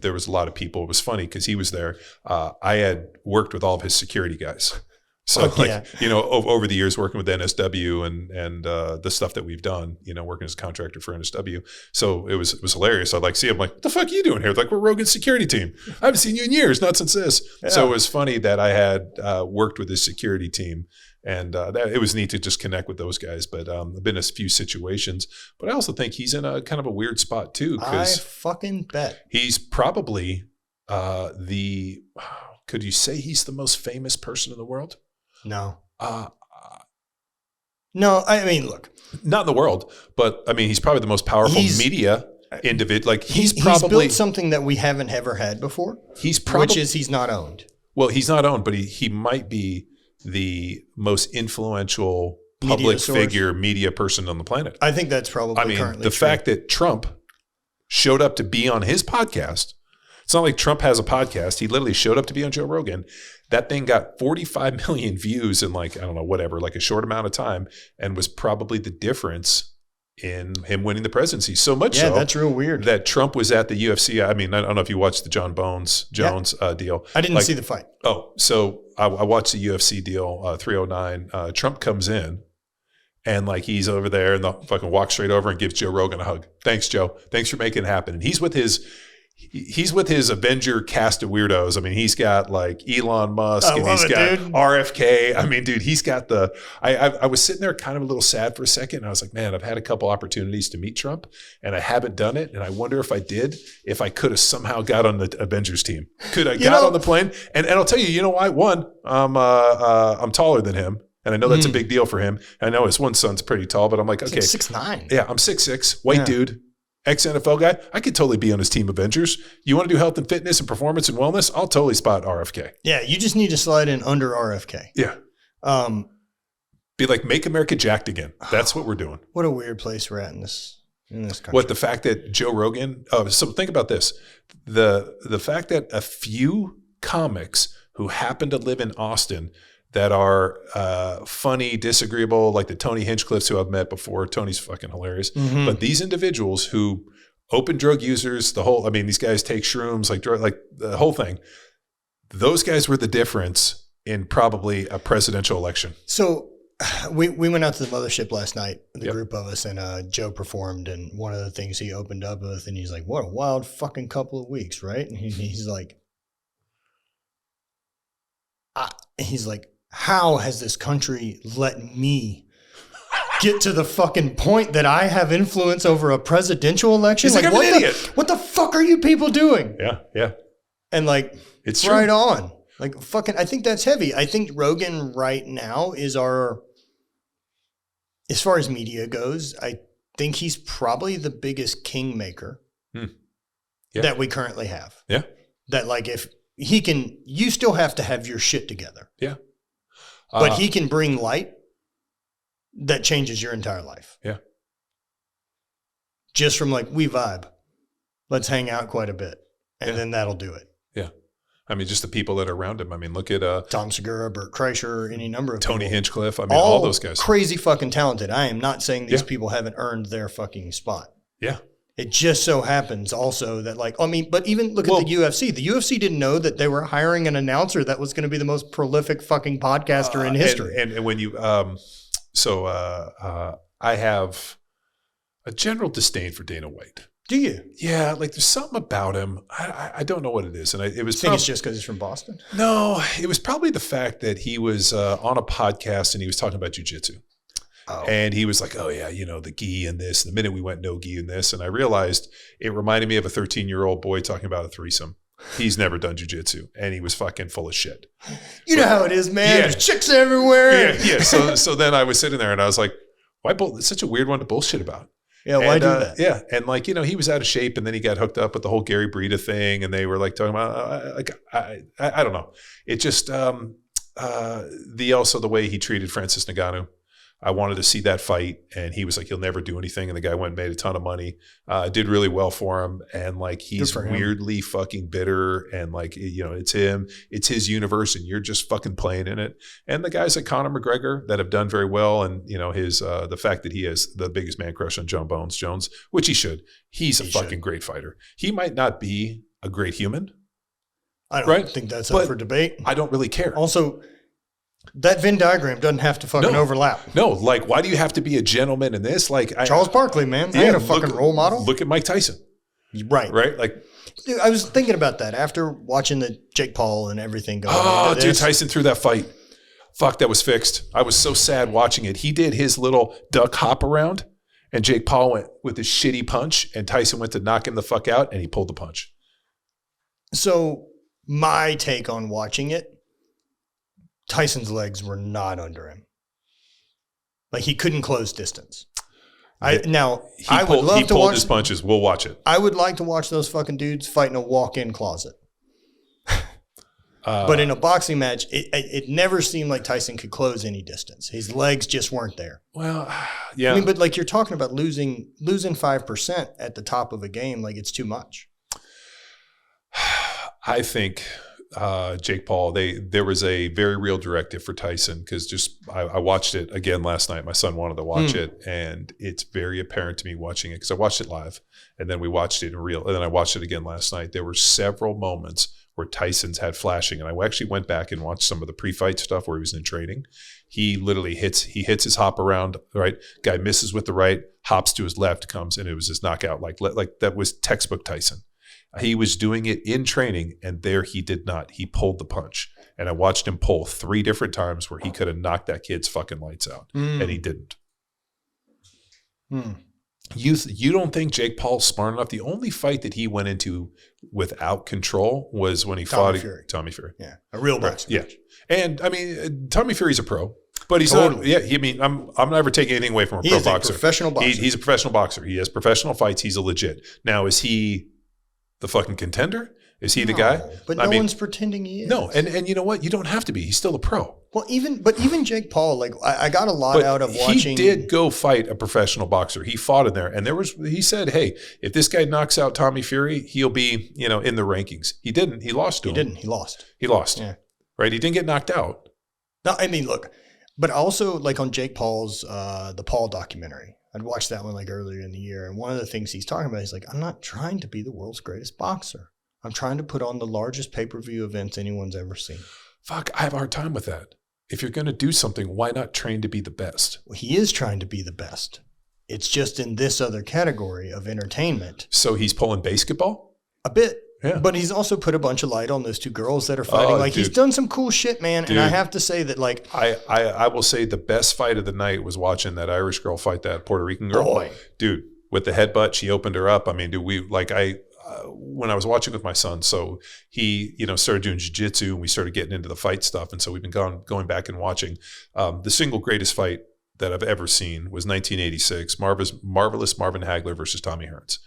Speaker 2: there was a lot of people. It was funny because he was there. I had worked with all of his security guys. So over the years working with NSW and the stuff that we've done, working as a contractor for NSW. So it was hilarious. I'd see him like, what the fuck are you doing here? Like, we're Rogan's security team. I haven't seen you in years, not since this. Yeah. So it was funny that I had worked with his security team, and it was neat to just connect with those guys. But I've been in a few situations, but I also think he's in a kind of a weird spot too.
Speaker 3: I fucking bet.
Speaker 2: He's probably could you say he's the most famous person in the world?
Speaker 3: No. No, I mean, look.
Speaker 2: Not in the world, but I mean, he's probably the most powerful media individual. Like he's
Speaker 3: built something that we haven't ever had before. Which is he's not owned.
Speaker 2: Well, he's not owned, but he might be the most influential public figure, media person on the planet.
Speaker 3: I think that's probably currently
Speaker 2: the fact that Trump showed up to be on his podcast. It's not like Trump has a podcast. He literally showed up to be on Joe Rogan. That thing got 45 million views in a short amount of time, and was probably the difference in him winning the presidency. So much so
Speaker 3: that's real weird
Speaker 2: that Trump was at the UFC. I mean, I don't know if you watched the John Jones deal.
Speaker 3: I didn't see the fight.
Speaker 2: Oh, so I watched the UFC deal, 309. Trump comes in, and he's over there and fucking walks straight over and gives Joe Rogan a hug. Thanks, Joe. Thanks for making it happen. And he's with his Avenger cast of weirdos. I mean, he's got Elon Musk, and he's got RFK. I mean, dude, he's got I was sitting there kind of a little sad for a second. And I was like, man, I've had a couple opportunities to meet Trump, and I haven't done it. And I wonder if I could have somehow got on the Avengers team. Could I got on the plane? And I'll tell you, why? One, I'm taller than him. And I know that's a big deal for him. I know his one son's pretty tall, but I'm like, okay.
Speaker 3: 6'9".
Speaker 2: Yeah, I'm 6'6", white dude. Ex-NFL guy, I could totally be on his team Avengers. You want to do health and fitness and performance and wellness? I'll totally spot RFK.
Speaker 3: Yeah, you just need to slide in under RFK.
Speaker 2: Yeah. Be like, make America jacked again. That's what we're doing.
Speaker 3: What a weird place we're at in this country.
Speaker 2: What, the fact that Joe Rogan, so think about this. The fact that a few comics who happen to live in Austin that are funny, disagreeable, like the Tony Hinchcliffes who I've met before. Tony's fucking hilarious. Mm-hmm. But these individuals who open drug users, these guys take shrooms, the whole thing. Those guys were the difference in probably a presidential election.
Speaker 3: So we went out to the mothership last night, the group of us, and Joe performed. And one of the things he opened up with, and he's like, what a wild fucking couple of weeks, right? And he's like, how has this country let me get to the fucking point that I have influence over a presidential election?
Speaker 2: He's like, I'm an idiot.
Speaker 3: What the fuck are you people doing?
Speaker 2: Yeah.
Speaker 3: And it's right on. I think that's heavy. I think Rogan right now is as far as media goes, I think he's probably the biggest kingmaker that we currently have.
Speaker 2: Yeah.
Speaker 3: That if he can, you still have to have your shit together.
Speaker 2: Yeah.
Speaker 3: But he can bring light that changes your entire life.
Speaker 2: Yeah.
Speaker 3: Just from we vibe. Let's hang out quite a bit. And then that'll do it.
Speaker 2: Yeah. I mean, just the people that are around him. I mean, look at
Speaker 3: Tom Segura, Bert Kreischer, any number of
Speaker 2: Tony
Speaker 3: people.
Speaker 2: Hinchcliffe. I mean, all those guys.
Speaker 3: Crazy fucking talented. I am not saying these people haven't earned their fucking spot.
Speaker 2: Yeah.
Speaker 3: It just so happens also that but even look at the UFC. The UFC didn't know that they were hiring an announcer that was going to be the most prolific fucking podcaster in history.
Speaker 2: And when you, I have a general disdain for Dana White.
Speaker 3: Do you?
Speaker 2: Yeah. There's something about him. I don't know what it is. And it was
Speaker 3: it's just because he's from Boston?
Speaker 2: No, it was probably the fact that he was on a podcast and he was talking about jiu-jitsu. Oh. And he was like, oh yeah, the gi and this. And the minute we went no gi and this, and I realized it reminded me of a 13-year-old boy talking about a threesome. He's never done jiu-jitsu, and he was fucking full of shit.
Speaker 3: You know how it is, man. Yeah. There's chicks everywhere.
Speaker 2: Yeah. So then I was sitting there and I was like, why it's such a weird one to bullshit about.
Speaker 3: Yeah, why do that?
Speaker 2: Yeah, and he was out of shape, and then he got hooked up with the whole Gary Breda thing, and they were talking about I don't know. It just also the way he treated Francis Ngannou. I wanted to see that fight, and he was like, he'll never do anything. And the guy went and made a ton of money, did really well for him. And like, he's weirdly fucking bitter. And like, it's him, it's his universe, and you're just fucking playing in it. And the guys like Conor McGregor that have done very well. And his, the fact that he has the biggest man crush on John Bones Jones, which he should, he's a fucking great fighter. He might not be a great human.
Speaker 3: I don't think that's up for debate.
Speaker 2: I don't really care.
Speaker 3: Also, that Venn diagram doesn't have to fucking overlap.
Speaker 2: No, like, why do you have to be a gentleman in this? Like,
Speaker 3: Charles Barkley, man. I ain't a fucking role model.
Speaker 2: Look at Mike Tyson.
Speaker 3: Right.
Speaker 2: Like,
Speaker 3: dude, I was thinking about that after watching the Jake Paul and everything going on.
Speaker 2: Oh, dude, Tyson threw that fight. Fuck, that was fixed. I was so sad watching it. He did his little duck hop around, and Jake Paul went with his shitty punch, and Tyson went to knock him the fuck out, and he pulled the punch.
Speaker 3: So my take on watching it, Tyson's legs were not under him. Like, he couldn't close distance. I would love to watch. He pulled his punches. We'll watch it. I would like to watch those fucking dudes fight in a walk-in closet. But in a boxing match, it never seemed like Tyson could close any distance. His legs just weren't there.
Speaker 2: Well, yeah.
Speaker 3: I mean, but like, you're talking about losing 5% at the top of a game. Like, it's too much.
Speaker 2: I think Jake Paul, there was a very real directive for Tyson, because I watched it again last night. My son wanted to watch it, and it's very apparent to me watching it, because I watched it live, and then we watched it in real, and then I watched it again last night. There were several moments where Tyson's had flashing, and I actually went back and watched some of the pre-fight stuff where he was in training. He literally hits his hop around, right? Guy misses with the right, hops to his left, comes, and it was his knockout. Like that was textbook Tyson. He was doing it in training, and there he did not. He pulled the punch. And I watched him pull 3 different times where he could have knocked that kid's fucking lights out, and he didn't. You don't think Jake Paul's smart enough? The only fight that he went into without control was when he fought Tommy Fury.
Speaker 3: Yeah, a real boxer.
Speaker 2: Yeah. And, I mean, Tommy Fury's a pro. But he's not. Yeah, I mean, I'm never taking anything away from a pro boxer.
Speaker 3: He's a professional boxer.
Speaker 2: He's a professional boxer. He has professional fights. He's a legit. Now, is he the fucking contender? Is he the guy?
Speaker 3: But no one's pretending he is.
Speaker 2: No, and you know what? You don't have to be. He's still a pro.
Speaker 3: Well, even Jake Paul, like, I got a lot out of watching.
Speaker 2: He did go fight a professional boxer. He fought in there, and he said, hey, if this guy knocks out Tommy Fury, he'll be, in the rankings. He didn't. He lost to him.
Speaker 3: He lost.
Speaker 2: Yeah. Right? He didn't get knocked out.
Speaker 3: No, I mean, look, but also, like, on Jake Paul's, the Paul documentary, I'd watched that one like earlier in the year. And one of the things he's talking about is like, I'm not trying to be the world's greatest boxer. I'm trying to put on the largest pay-per-view events anyone's ever seen.
Speaker 2: Fuck, I have a hard time with that. If you're going to do something, why not train to be the best?
Speaker 3: Well, he is trying to be the best. It's just in this other category of entertainment.
Speaker 2: So he's pulling basketball?
Speaker 3: A bit.
Speaker 2: Yeah.
Speaker 3: But he's also put a bunch of light on those 2 girls that are fighting. He's done some cool shit, man. Dude. And I have to say that, like,
Speaker 2: I will say the best fight of the night was watching that Irish girl fight that Puerto Rican girl.
Speaker 3: Boy.
Speaker 2: Dude, with the headbutt, she opened her up. I mean, when I was watching with my son, so he, started doing jiu-jitsu, and we started getting into the fight stuff. And so we've been going back and watching. The single greatest fight that I've ever seen was 1986, Marvelous Marvin Hagler versus Tommy Hearns.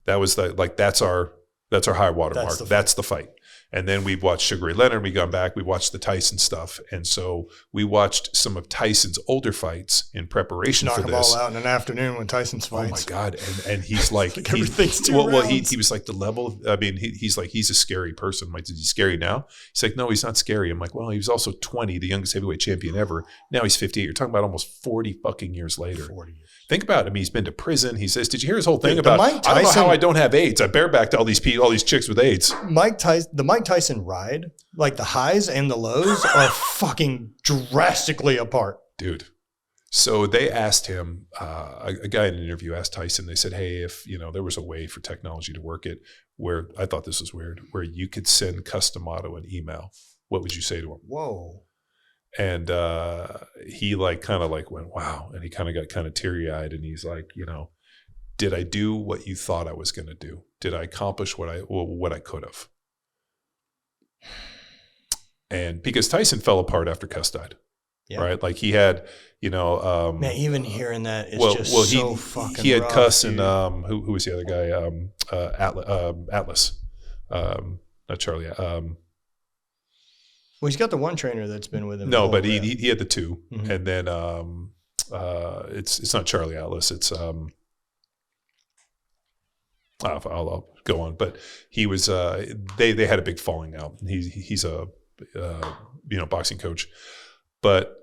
Speaker 2: That was that's our high water mark. That's the fight. And then we've watched Sugar Ray Leonard. We've gone back. We watched the Tyson stuff. And so we watched some of Tyson's older fights in preparation for this.
Speaker 3: Knock them all out in an afternoon when Tyson's fights.
Speaker 2: Oh, my God. And he's like,
Speaker 3: everything's too rounds.
Speaker 2: Well, he was like the level. I mean, he's like, he's a scary person. I'm like, is he scary now? He's like, no, he's not scary. I'm like, well, he was also 20, the youngest heavyweight champion ever. Now he's 58. You're talking about almost 40 fucking years later. 40 years. Think about it. I mean, he's been to prison. He says, did you hear his whole thing about, I don't know how I don't have AIDS. I barebacked all these chicks with AIDS.
Speaker 3: The Mike Tyson ride, like the highs and the lows are fucking drastically apart.
Speaker 2: Dude. So they asked him, a guy in an interview asked Tyson, they said, hey, if there was a way for technology to work it where, I thought this was weird, where you could send Cus D'Amato an email, what would you say to him?
Speaker 3: Whoa.
Speaker 2: And he kind of went, wow. And he kind of got kind of teary eyed. And he's like, did I do what you thought I was going to do? Did I accomplish what I could have? And because Tyson fell apart after Cus died, right? Like he had,
Speaker 3: man, even hearing that is so fucking
Speaker 2: he had
Speaker 3: rough,
Speaker 2: Cus
Speaker 3: dude.
Speaker 2: and who was the other guy? Atlas, not Charlie.
Speaker 3: Well, he's got the one trainer that's been with him.
Speaker 2: No, but he had the 2, and then it's not Charlie Atlas. It's I'll go on, but he was they had a big falling out. He's a boxing coach, but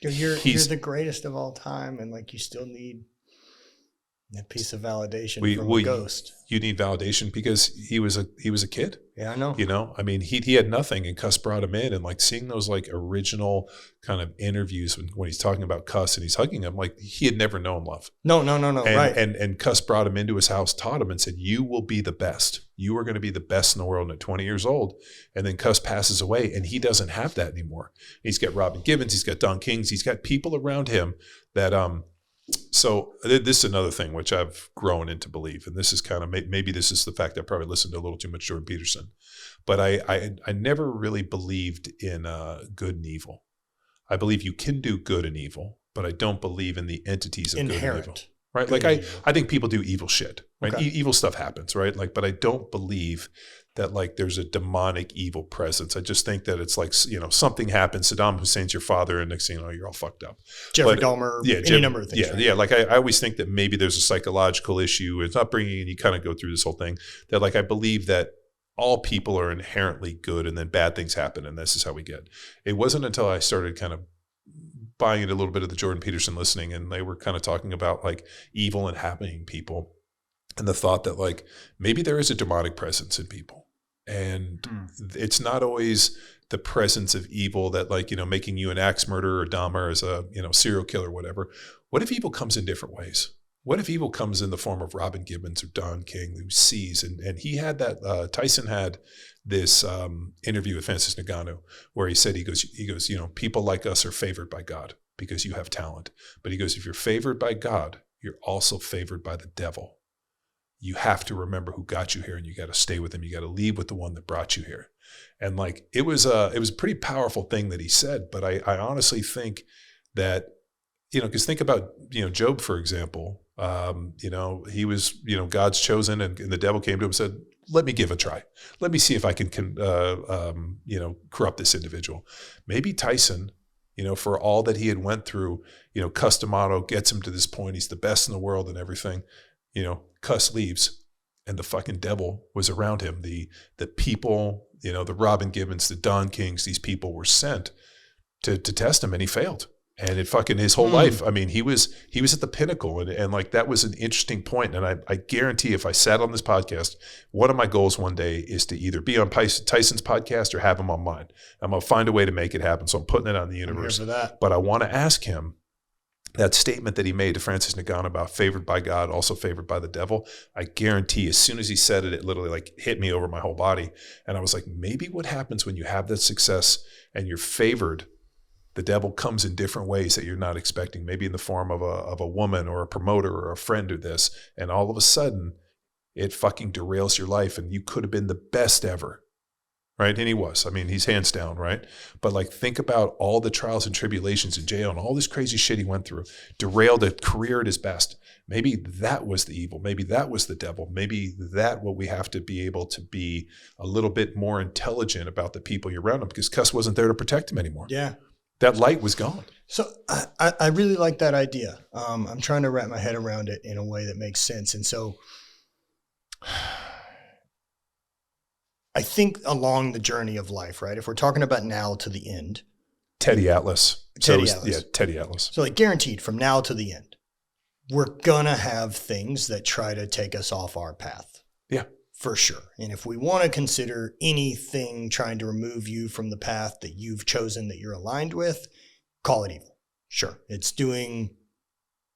Speaker 3: you're the greatest of all time, and like you still need a piece of validation from a ghost.
Speaker 2: You need validation because he was a kid.
Speaker 3: Yeah, I know.
Speaker 2: I mean, he had nothing, and Cuss brought him in, and like seeing those like original kind of interviews when he's talking about Cuss and he's hugging him, like he had never known love.
Speaker 3: No,
Speaker 2: and,
Speaker 3: right.
Speaker 2: And Cuss brought him into his house, taught him, and said, "You will be the best. You are going to be the best in the world." And at 20 years old, and then Cuss passes away, and he doesn't have that anymore. He's got Robin Givens, he's got Don Kings, he's got people around him that So this is another thing which I've grown into belief, and this is kind of maybe this is the fact I probably listened to a little too much Jordan Peterson, but I never really believed in good and evil. I believe you can do good and evil, but I don't believe in the entities of
Speaker 3: Inherent.
Speaker 2: good and evil. Right? Like I think people do evil shit, right?
Speaker 3: Okay.
Speaker 2: Evil stuff happens, right? Like, but I don't believe that like there's a demonic evil presence. I just think that it's like, something happens. Saddam Hussein's your father, and next thing you know, you're all fucked up.
Speaker 3: Jeffrey Dahmer, any number of things.
Speaker 2: Yeah,
Speaker 3: right?
Speaker 2: yeah. Like I always think that maybe there's a psychological issue with upbringing, and you kind of go through this whole thing that like I believe that all people are inherently good, and then bad things happen, and this is how we get. It wasn't until I started kind of buying into a little bit of the Jordan Peterson listening, and they were kind of talking about like evil and happening people, and the thought that like maybe there is a demonic presence in people. And it's not always the presence of evil that like, making you an axe murderer or Dahmer as a, serial killer, whatever. What if evil comes in different ways? What if evil comes in the form of Robin Givens or Don King who sees? And he had that, Tyson had this interview with Francis Ngannou where he said, he goes, people like us are favored by God because you have talent. But he goes, if you're favored by God, you're also favored by the devil. You have to remember who got you here, and you got to stay with him. You got to leave with the one that brought you here. And like, it was a pretty powerful thing that he said, but I honestly think that, because think about, Job, for example, he was, God's chosen, and the devil came to him and said, let me give a try. Let me see if I can corrupt this individual. Maybe Tyson, for all that he had went through, Cuss D'Amato gets him to this point. He's the best in the world and everything. Cuss leaves, and the fucking devil was around him. The people, the Robin Givens, the Don Kings, these people were sent to test him, and he failed. And it fucking his whole life. I mean, he was at the pinnacle, and like that was an interesting point. And I guarantee if I sat on this podcast, one of my goals one day is to either be on Tyson's podcast or have him on mine. I'm gonna find a way to make it happen. So I'm putting it out in the universe.
Speaker 3: I'm here for that.
Speaker 2: But I want to ask him. That statement that he made to Francis Ngannou about favored by God, also favored by the devil, I guarantee as soon as he said it, it literally like hit me over my whole body. And I was like, maybe what happens when you have that success and you're favored, the devil comes in different ways that you're not expecting, maybe in the form of a woman or a promoter or a friend or this. And all of a sudden it fucking derails your life, and you could have been the best ever. Right. And he was. I mean, he's hands down. Right. But like, think about all the trials and tribulations in jail and all this crazy shit he went through, derailed a career at his best. Maybe that was the evil. Maybe that was the devil. Maybe that what we have to be able to be a little bit more intelligent about the people you're around him, because Cuss wasn't there to protect him anymore.
Speaker 3: Yeah.
Speaker 2: That light was gone.
Speaker 3: So I really like that idea. I'm trying to wrap my head around it in a way that makes sense. And so I think along the journey of life, right? If we're talking about now to the end.
Speaker 2: Teddy Atlas.
Speaker 3: Teddy
Speaker 2: Atlas.
Speaker 3: So like guaranteed from now to the end, we're going to have things that try to take us off our path.
Speaker 2: Yeah.
Speaker 3: For sure. And if we want to consider anything trying to remove you from the path that you've chosen that you're aligned with, call it evil. Sure. It's doing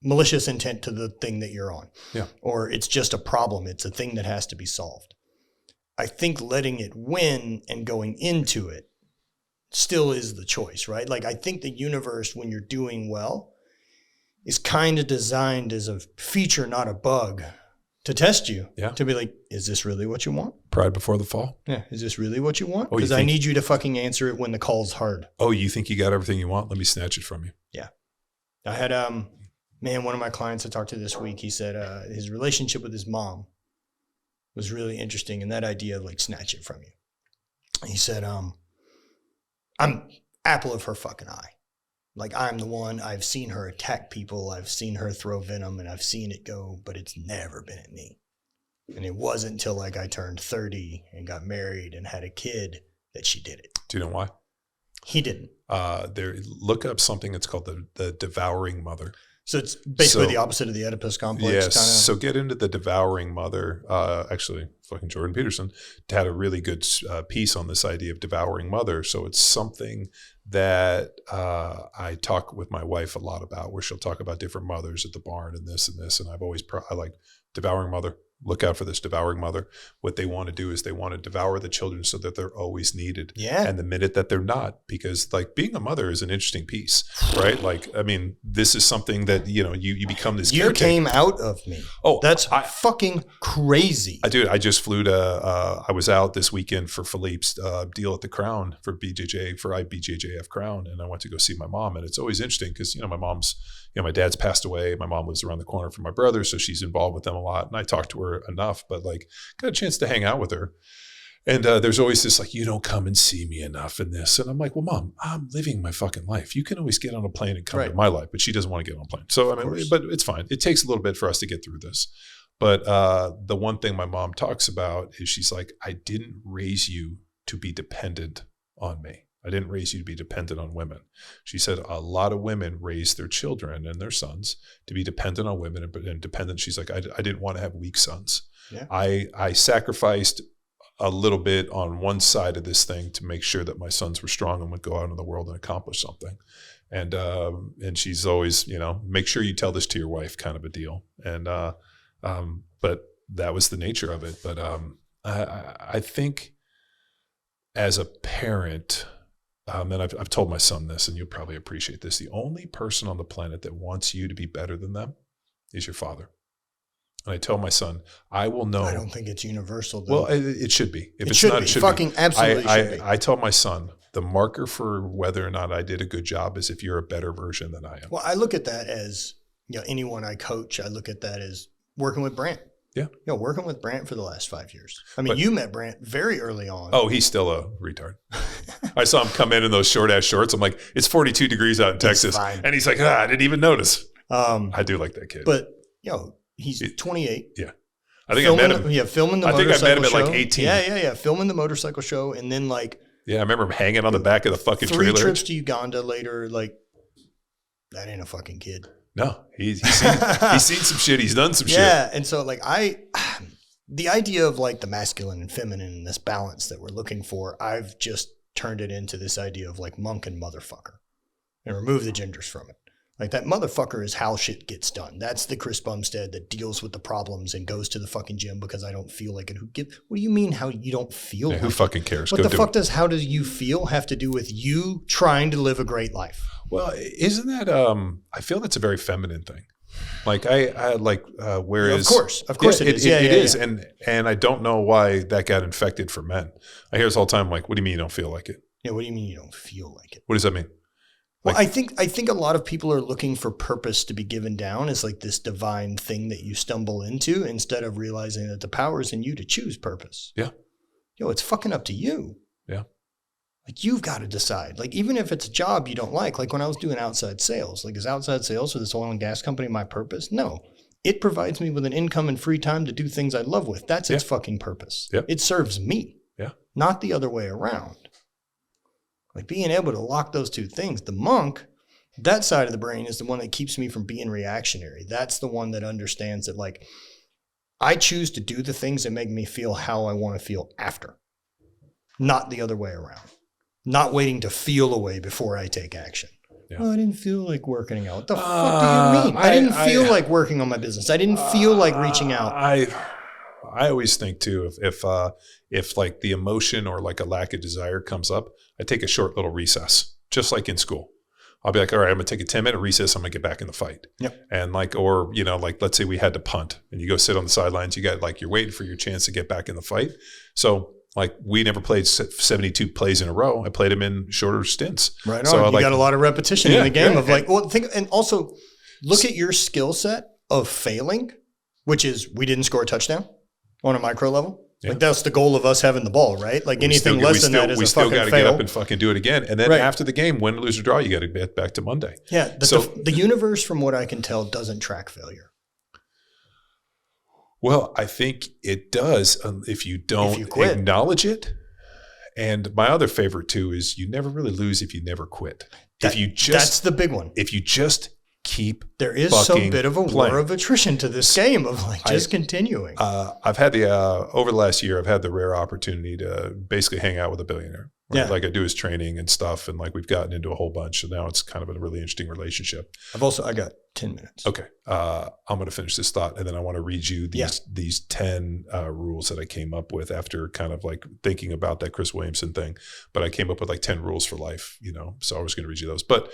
Speaker 3: malicious intent to the thing that you're on.
Speaker 2: Yeah.
Speaker 3: Or it's just a problem. It's a thing that has to be solved. I think letting it win and going into it still is the choice, right? Like, I think the universe, when you're doing well, is kind of designed as a feature, not a bug, to test you.
Speaker 2: Yeah.
Speaker 3: To be like, is this really what you want?
Speaker 2: Pride before the fall.
Speaker 3: Yeah. Is this really what you want?
Speaker 2: Oh,
Speaker 3: Because I need you to fucking answer it when the call's hard.
Speaker 2: Oh, you think you got everything you want? Let me snatch it from you.
Speaker 3: Yeah. I had, one of my clients I talked to this week, he said his relationship with his mom was really interesting, and that idea of like snatch it from you. He said, I'm apple of her fucking eye. Like, I'm the one, I've seen her attack people, I've seen her throw venom, and I've seen it go, but it's never been at me. And it wasn't until like I turned 30 and got married and had a kid that she did it.
Speaker 2: Do you know why?
Speaker 3: He didn't.
Speaker 2: Look up something that's called the devouring mother.
Speaker 3: So it's basically the opposite of the Oedipus complex.
Speaker 2: Yes.
Speaker 3: Kinda.
Speaker 2: So get into the devouring mother. Actually, fucking Jordan Peterson had a really good piece on this idea of devouring mother. So it's something that I talk with my wife a lot about, where she'll talk about different mothers at the barn and this and this. And I've always, I like devouring mother. Look out for this devouring mother. What they want to do is they want to devour the children so that they're always needed.
Speaker 3: Yeah.
Speaker 2: And the minute that they're not, because like being a mother is an interesting piece, right? Like, I mean, this is something that, you know, you become this
Speaker 3: You came out of me.
Speaker 2: Oh,
Speaker 3: that's fucking crazy.
Speaker 2: I just flew to, I was out this weekend for Philippe's deal at the Crown for IBJJF Crown. And I went to go see my mom. And it's always interesting because, you know, my dad's passed away. My mom lives around the corner from my brother, so she's involved with them a lot. And I talk to her enough, but like got a chance to hang out with her. And there's always this like, you don't come and see me enough in this. And I'm like, well, Mom, I'm living my fucking life. You can always get on a plane and come to my life, but she doesn't want to get on a plane. So, I mean, but it's fine. It takes a little bit for us to get through this. But the one thing my mom talks about is she's like, I didn't raise you to be dependent on me. I didn't raise you to be dependent on women. She said a lot of women raise their children and their sons to be dependent on women and dependent. She's like, I didn't want to have weak sons. Yeah. I sacrificed a little bit on one side of this thing to make sure that my sons were strong and would go out in the world and accomplish something. And she's always, you know, make sure you tell this to your wife kind of a deal. And but that was the nature of it. But I think as a parent, and I've told my son this, and you'll probably appreciate this. The only person on the planet that wants you to be better than them is your father. And I tell my son, I will know.
Speaker 3: I don't think it's universal, though.
Speaker 2: Well, it should be. If it's
Speaker 3: should
Speaker 2: not,
Speaker 3: be.
Speaker 2: It should
Speaker 3: fucking
Speaker 2: be.
Speaker 3: Absolutely should be.
Speaker 2: I tell my son, the marker for whether or not I did a good job is if you're a better version than I am.
Speaker 3: Well, I look at that as, you know, anyone I coach, I look at that as working with Brant.
Speaker 2: Yeah.
Speaker 3: You know, working with Brant for the last 5 years. I mean, you met Brant very early on.
Speaker 2: Oh, he's still a retard. I saw him come in those short ass shorts. I'm like, it's 42 degrees out in Texas.
Speaker 3: Fine.
Speaker 2: And he's like, I didn't even notice. I do like that kid.
Speaker 3: But, you know, he's 28.
Speaker 2: Yeah. I think I met him.
Speaker 3: Yeah, filming the motorcycle show.
Speaker 2: I think I met him at like 18.
Speaker 3: Yeah. Filming the motorcycle show. And then like.
Speaker 2: Yeah, I remember him hanging on the back of the fucking trailer.
Speaker 3: 3 trips to Uganda later. Like, that ain't a fucking kid.
Speaker 2: No, he's seen some shit. He's done some shit.
Speaker 3: Yeah. And so like the idea of like the masculine and feminine and this balance that we're looking for, I've just turned it into this idea of like monk and motherfucker and remove the genders from it. Like that motherfucker is how shit gets done. That's the Chris Bumstead that deals with the problems and goes to the fucking gym because I don't feel like it. What do you mean how you don't feel like
Speaker 2: who fucking cares?
Speaker 3: What the fuck does how does you feel have to do with you trying to live a great life?
Speaker 2: Well, isn't that, I feel that's a very feminine thing. Like whereas
Speaker 3: of course it is.
Speaker 2: It is. And I don't know why that got infected for men. I hear this all the time. Like, what do you mean you don't feel like it?
Speaker 3: Yeah. What do you mean you don't feel like it?
Speaker 2: What does that mean?
Speaker 3: Well, I think a lot of people are looking for purpose to be given down as like this divine thing that you stumble into instead of realizing that the power is in you to choose purpose.
Speaker 2: Yeah.
Speaker 3: It's fucking up to you.
Speaker 2: Yeah.
Speaker 3: Like you've got to decide. Like even if it's a job you don't like when I was doing outside sales, like is outside sales for this oil and gas company my purpose? No. It provides me with an income and free time to do things I love with. That's its fucking purpose.
Speaker 2: Yep.
Speaker 3: It serves me.
Speaker 2: Yeah.
Speaker 3: Not the other way around. Like being able to lock those two things. The monk, that side of the brain is the one that keeps me from being reactionary. That's the one that understands that like I choose to do the things that make me feel how I want to feel after. Not the other way around. Not waiting to feel a way before I take action. Yeah. Oh, I didn't feel like working out. What the fuck do you mean? I didn't feel like working on my business. I didn't feel like reaching out.
Speaker 2: I always think too, if like the emotion or like a lack of desire comes up, I take a short little recess, just like in school. I'll be like, all right, I'm going to take a 10-minute recess. I'm going to get back in the fight. Yep. And like, or, you know, like, let's say we had to punt and you go sit on the sidelines, you're waiting for your chance to get back in the fight. So like we never played 72 plays in a row. I played them in shorter stints.
Speaker 3: Right on.
Speaker 2: So
Speaker 3: you got a lot of repetition in the game of like, well, and also look at your skill set of failing, which is we didn't score a touchdown on a micro level.
Speaker 2: Yeah.
Speaker 3: Like that's the goal of us having the ball, right? Like anything less than that is a fucking fail. We still got to
Speaker 2: get up and fucking do it again. And then after the game, win, lose, or draw, you got to get back to Monday.
Speaker 3: Yeah. So the universe, from what I can tell, doesn't track failure.
Speaker 2: Well, I think it does if you don't acknowledge it. And my other favorite too is you never really lose if you never quit. That's the big one. If you just keep
Speaker 3: there is some bit of a war of attrition to this game of like just continuing.
Speaker 2: I've had over the last year, I've had the rare opportunity to basically hang out with a billionaire. Right? Yeah. Like I do his training and stuff. And like we've gotten into a whole bunch. So now it's kind of a really interesting relationship.
Speaker 3: I got 10 minutes.
Speaker 2: Okay. I'm going to finish this thought and then I want to read you these 10 rules that I came up with after kind of like thinking about that Chris Williamson thing. But I came up with like 10 rules for life, so I was going to read you those. But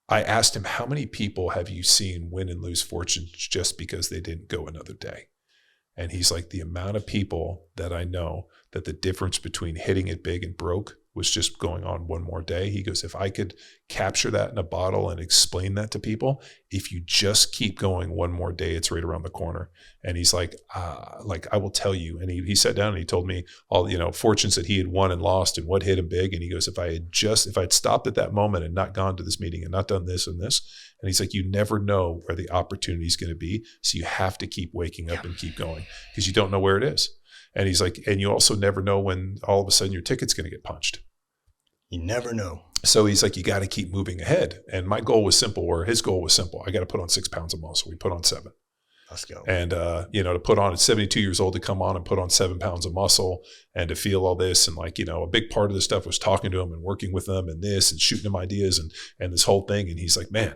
Speaker 2: I asked him, how many people have you seen win and lose fortunes just because they didn't go another day? And he's like, the amount of people that I know that the difference between hitting it big and broke was just going on one more day. He goes, if I could capture that in a bottle and explain that to people, if you just keep going one more day, it's right around the corner. And he's like I will tell you. And he sat down and he told me all, fortunes that he had won and lost and what hit him big. And he goes, if I'd stopped at that moment and not gone to this meeting and not done this and this. And he's like, you never know where the opportunity is going to be. So you have to keep waking up and keep going because you don't know where it is. And he's like, and you also never know when all of a sudden your ticket's going to get punched.
Speaker 3: You never know.
Speaker 2: So he's like, you got to keep moving ahead. And my goal was simple, or his goal was simple. I got to put on 6 pounds of muscle. We put on 7.
Speaker 3: Let's go.
Speaker 2: And, to put on at 72 years old, to come on and put on 7 pounds of muscle and to feel all this. And like, a big part of this stuff was talking to him and working with them and this and shooting him ideas and this whole thing. And he's like, man,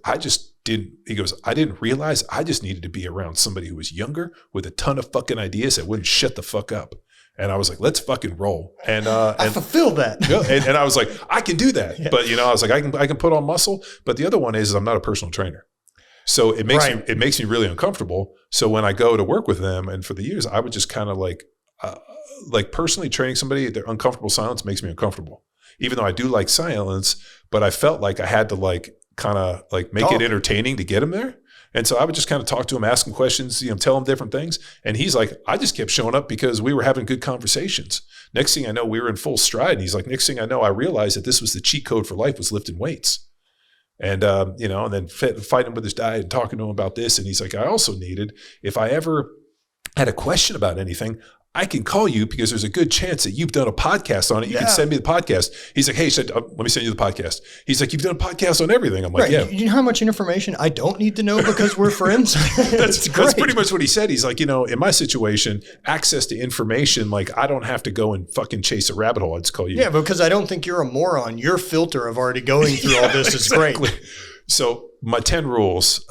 Speaker 2: I didn't realize I just needed to be around somebody who was younger with a ton of fucking ideas that wouldn't shut the fuck up. And I was like, let's fucking roll. And
Speaker 3: I fulfilled that.
Speaker 2: and I was like, I can do that. Yeah. But I was like, I can put on muscle. But the other one is I'm not a personal trainer. So it makes me really uncomfortable. So when I go to work with them, and for the years, I would just kind of like personally training somebody, their uncomfortable silence makes me uncomfortable. Even though I do like silence, but I felt like I had to like kind of like make it entertaining to get him there. And so I would just kind of talk to him, ask him questions, tell him different things. And he's like, I just kept showing up because we were having good conversations. Next thing I know, we were in full stride. And he's like, next thing I know, I realized that this was the cheat code for life, was lifting weights. And, and then fighting with his diet and talking to him about this. And he's like, I also needed, if I ever had a question about anything, I can call you because there's a good chance that you've done a podcast on it. You can send me the podcast. He's like, hey, let me send you the podcast. He's like, you've done a podcast on everything. I'm like, yeah.
Speaker 3: You know how much information I don't need to know because we're friends?
Speaker 2: That's pretty much what he said. He's like, in my situation, access to information, like I don't have to go and fucking chase a rabbit hole. I'd just call you.
Speaker 3: Yeah, because I don't think you're a moron. Your filter of already going through all this is great.
Speaker 2: So my 10 rules,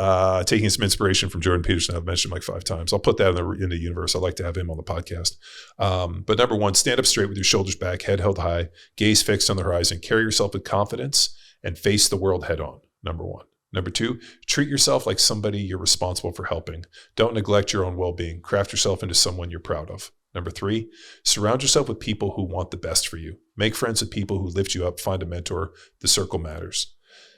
Speaker 2: taking some inspiration from Jordan Peterson, I've mentioned like 5 times. I'll put that in the universe. I'd like to have him on the podcast. But number 1, stand up straight with your shoulders back, head held high, gaze fixed on the horizon, carry yourself with confidence and face the world head on. Number 1. Number 2, treat yourself like somebody you're responsible for helping. Don't neglect your own well-being. Craft yourself into someone you're proud of. Number 3, surround yourself with people who want the best for you. Make friends with people who lift you up. Find a mentor. The circle matters.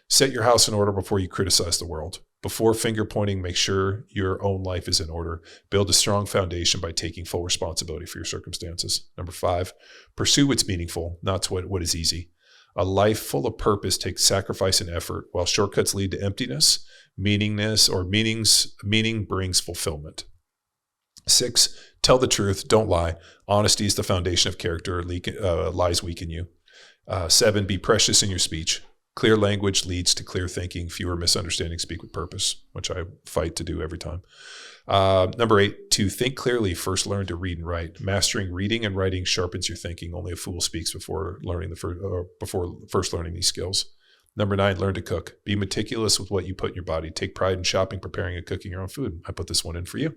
Speaker 2: Set your house in order before you criticize the world. Before finger pointing, make sure your own life is in order. Build a strong foundation by taking full responsibility for your circumstances. Number 5, pursue what's meaningful, not what is easy. A life full of purpose takes sacrifice and effort, while shortcuts lead to emptiness. Meaning brings fulfillment. 6, tell the truth, don't lie. Honesty is the foundation of character. Lies weaken you. 7, be precious in your speech. Clear language leads to clear thinking. Fewer misunderstandings. Speak with purpose, which I fight to do every time. Number 8, to think clearly, first learn to read and write. Mastering reading and writing sharpens your thinking. Only a fool speaks before first learning these skills. Number 9, learn to cook. Be meticulous with what you put in your body. Take pride in shopping, preparing, and cooking your own food. I put this one in for you.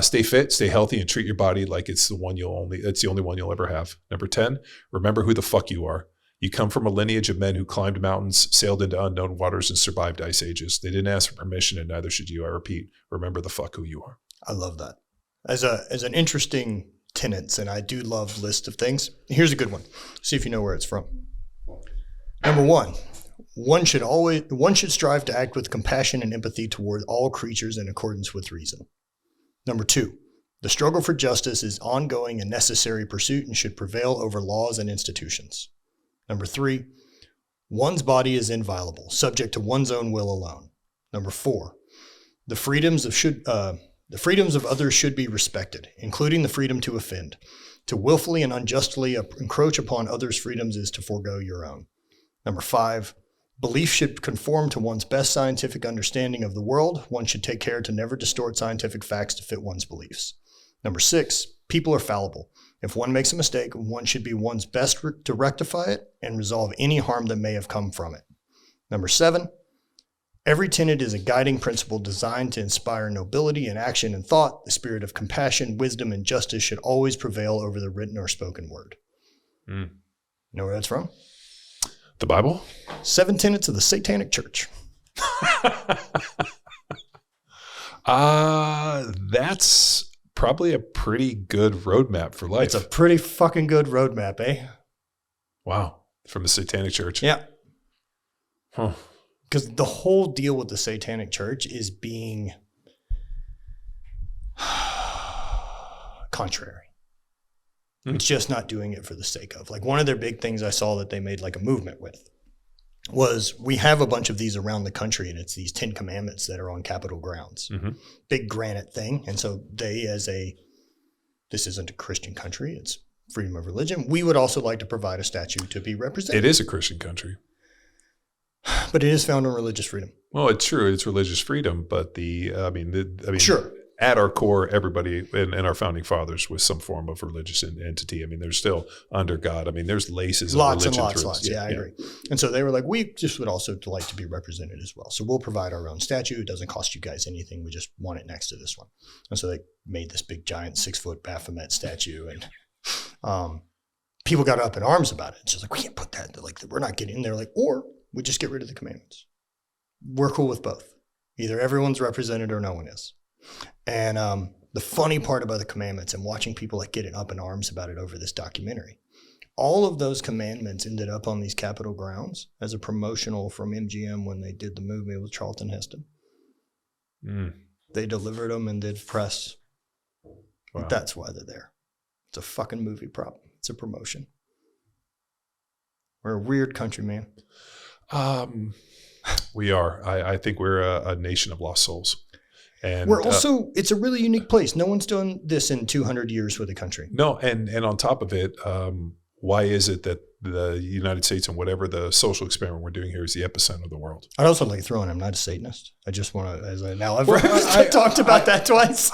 Speaker 2: Stay fit, stay healthy, and treat your body like it's the only one you'll ever have. Number 10, remember who the fuck you are. You come from a lineage of men who climbed mountains, sailed into unknown waters, and survived ice ages. They didn't ask for permission, and neither should you. I repeat, remember the fuck who you are.
Speaker 3: I love that. As an interesting tenets, and I do love lists of things. Here's a good one. See if you know where it's from. Number 1, one should strive to act with compassion and empathy toward all creatures in accordance with reason. Number 2, The struggle for justice is ongoing and necessary pursuit and should prevail over laws and institutions. Number 3, one's body is inviolable, subject to one's own will alone. Number 4, the freedoms of others should be respected, including the freedom to offend. To willfully and unjustly encroach upon others' freedoms is to forego your own. Number 5, belief should conform to one's best scientific understanding of the world. One should take care to never distort scientific facts to fit one's beliefs. Number 6, people are fallible. If one makes a mistake, one should be one's best to rectify it and resolve any harm that may have come from it. Number 7, every tenet is a guiding principle designed to inspire nobility in action and thought. The spirit of compassion, wisdom, and justice should always prevail over the written or spoken word. Know where that's from?
Speaker 2: The Bible?
Speaker 3: 7 tenets of the Satanic Church.
Speaker 2: That's probably a pretty good roadmap for life.
Speaker 3: It's a pretty fucking good roadmap, eh?
Speaker 2: Wow. From the Satanic Church.
Speaker 3: Yeah.
Speaker 2: Huh.
Speaker 3: Because the whole deal with the Satanic Church is being contrary. It's just not doing it for the sake of. Like, one of their big things I saw that they made like a movement with was, we have a bunch of these around the country, and it's these 10 commandments that are on Capitol grounds. Big granite thing. And so they, this isn't a Christian country, it's freedom of religion. We would also like to provide a statue to be represented.
Speaker 2: It is a Christian country.
Speaker 3: But it is found on religious freedom.
Speaker 2: Well, it's true. It's religious freedom, but
Speaker 3: sure.
Speaker 2: At our core, everybody and our founding fathers was some form of religious entity. I mean, they're still under God. I mean, there's laces of
Speaker 3: lots
Speaker 2: religion.
Speaker 3: And lots. Yeah, I agree. And so they were like, we just would also like to be represented as well. So we'll provide our own statue. It doesn't cost you guys anything. We just want it next to this one. And so they made this big, giant 6-foot Baphomet statue. And people got up in arms about it. It's just like, we can't put that. They're like, we're not getting in there. Like, or we just get rid of the commandments. We're cool with both. Either everyone's represented or no one is. And the funny part about the commandments, and watching people like getting up in arms about it over this documentary, all of those commandments ended up on these Capitol grounds as a promotional from MGM when they did the movie with Charlton Heston. They delivered them and did press. Wow. That's why they're there. It's a fucking movie prop. It's a promotion. We're a weird country, man.
Speaker 2: We are. I think we're a nation of lost souls. And
Speaker 3: we're also, it's a really unique place. No one's done this in 200 years with the country.
Speaker 2: No. And on top of it, why is it that the United States and whatever the social experiment we're doing here is the epicenter of the world?
Speaker 3: I'd also like to throw in, I'm not a Satanist. I just want to, I've talked about that twice.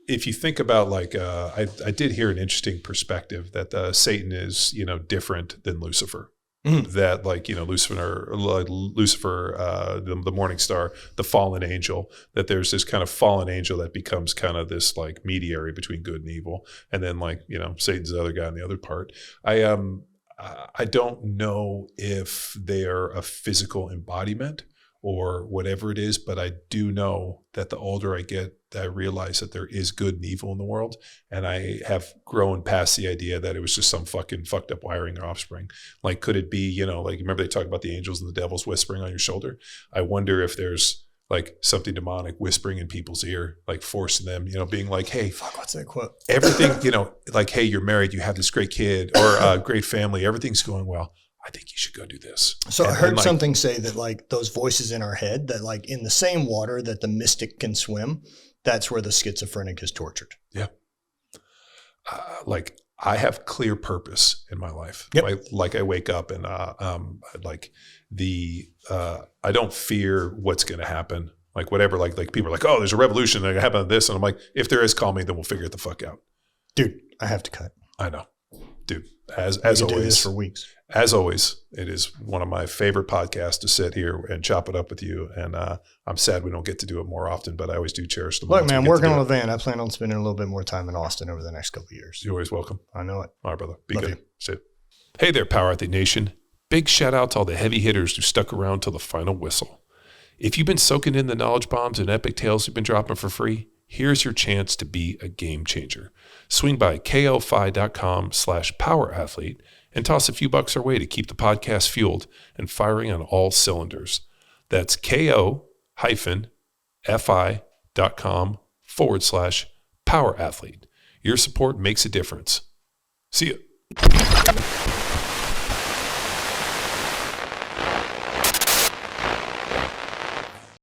Speaker 2: If you think about like, I did hear an interesting perspective that Satan is, different than Lucifer. That Lucifer, the morning star, the fallen angel, that there's this kind of fallen angel that becomes kind of this like mediary between good and evil. And then Satan's the other guy on the other part. I don't know if they are a physical embodiment or whatever it is, but I do know that the older I get, I realize that there is good and evil in the world. And I have grown past the idea that it was just some fucking fucked up wiring or offspring. Like, could it be, remember they talk about the angels and the devils whispering on your shoulder? I wonder if there's like something demonic whispering in people's ear, like forcing them, being like, hey,
Speaker 3: fuck, what's that quote?
Speaker 2: Everything, like, hey, you're married, you have this great kid or a great family, everything's going well. I think you should go do this.
Speaker 3: So I heard something say that like those voices in our head, that like in the same water that the mystic can swim, that's where the schizophrenic is tortured. Yeah.
Speaker 2: I have clear purpose in my life. Yep. Like I wake up and I don't fear what's going to happen. Like whatever, like people are like, oh, there's a revolution that happened this. And I'm like, if there is, call me, then we'll figure it the fuck out.
Speaker 3: Dude, I have to cut.
Speaker 2: I know. Dude, as always,
Speaker 3: do this for weeks.
Speaker 2: As always, it is one of my favorite podcasts to sit here and chop it up with you. And I'm sad we don't get to do it more often, but I always do cherish the
Speaker 3: moment. Look, man, I'm working on a van. I plan on spending a little bit more time in Austin over the next couple of years.
Speaker 2: You're always welcome.
Speaker 3: I know it.
Speaker 2: All right, brother. Be
Speaker 3: Love
Speaker 2: good.
Speaker 3: You.
Speaker 2: See you. Hey there, Power Athlete Nation. Big shout out to all the heavy hitters who stuck around till the final whistle. If you've been soaking in the knowledge bombs and epic tales we've been dropping for free, here's your chance to be a game changer. Swing by kofi.com/powerathlete and toss a few bucks our way to keep the podcast fueled and firing on all cylinders. That's ko-fi.com/power athlete. Your support makes a difference. See you.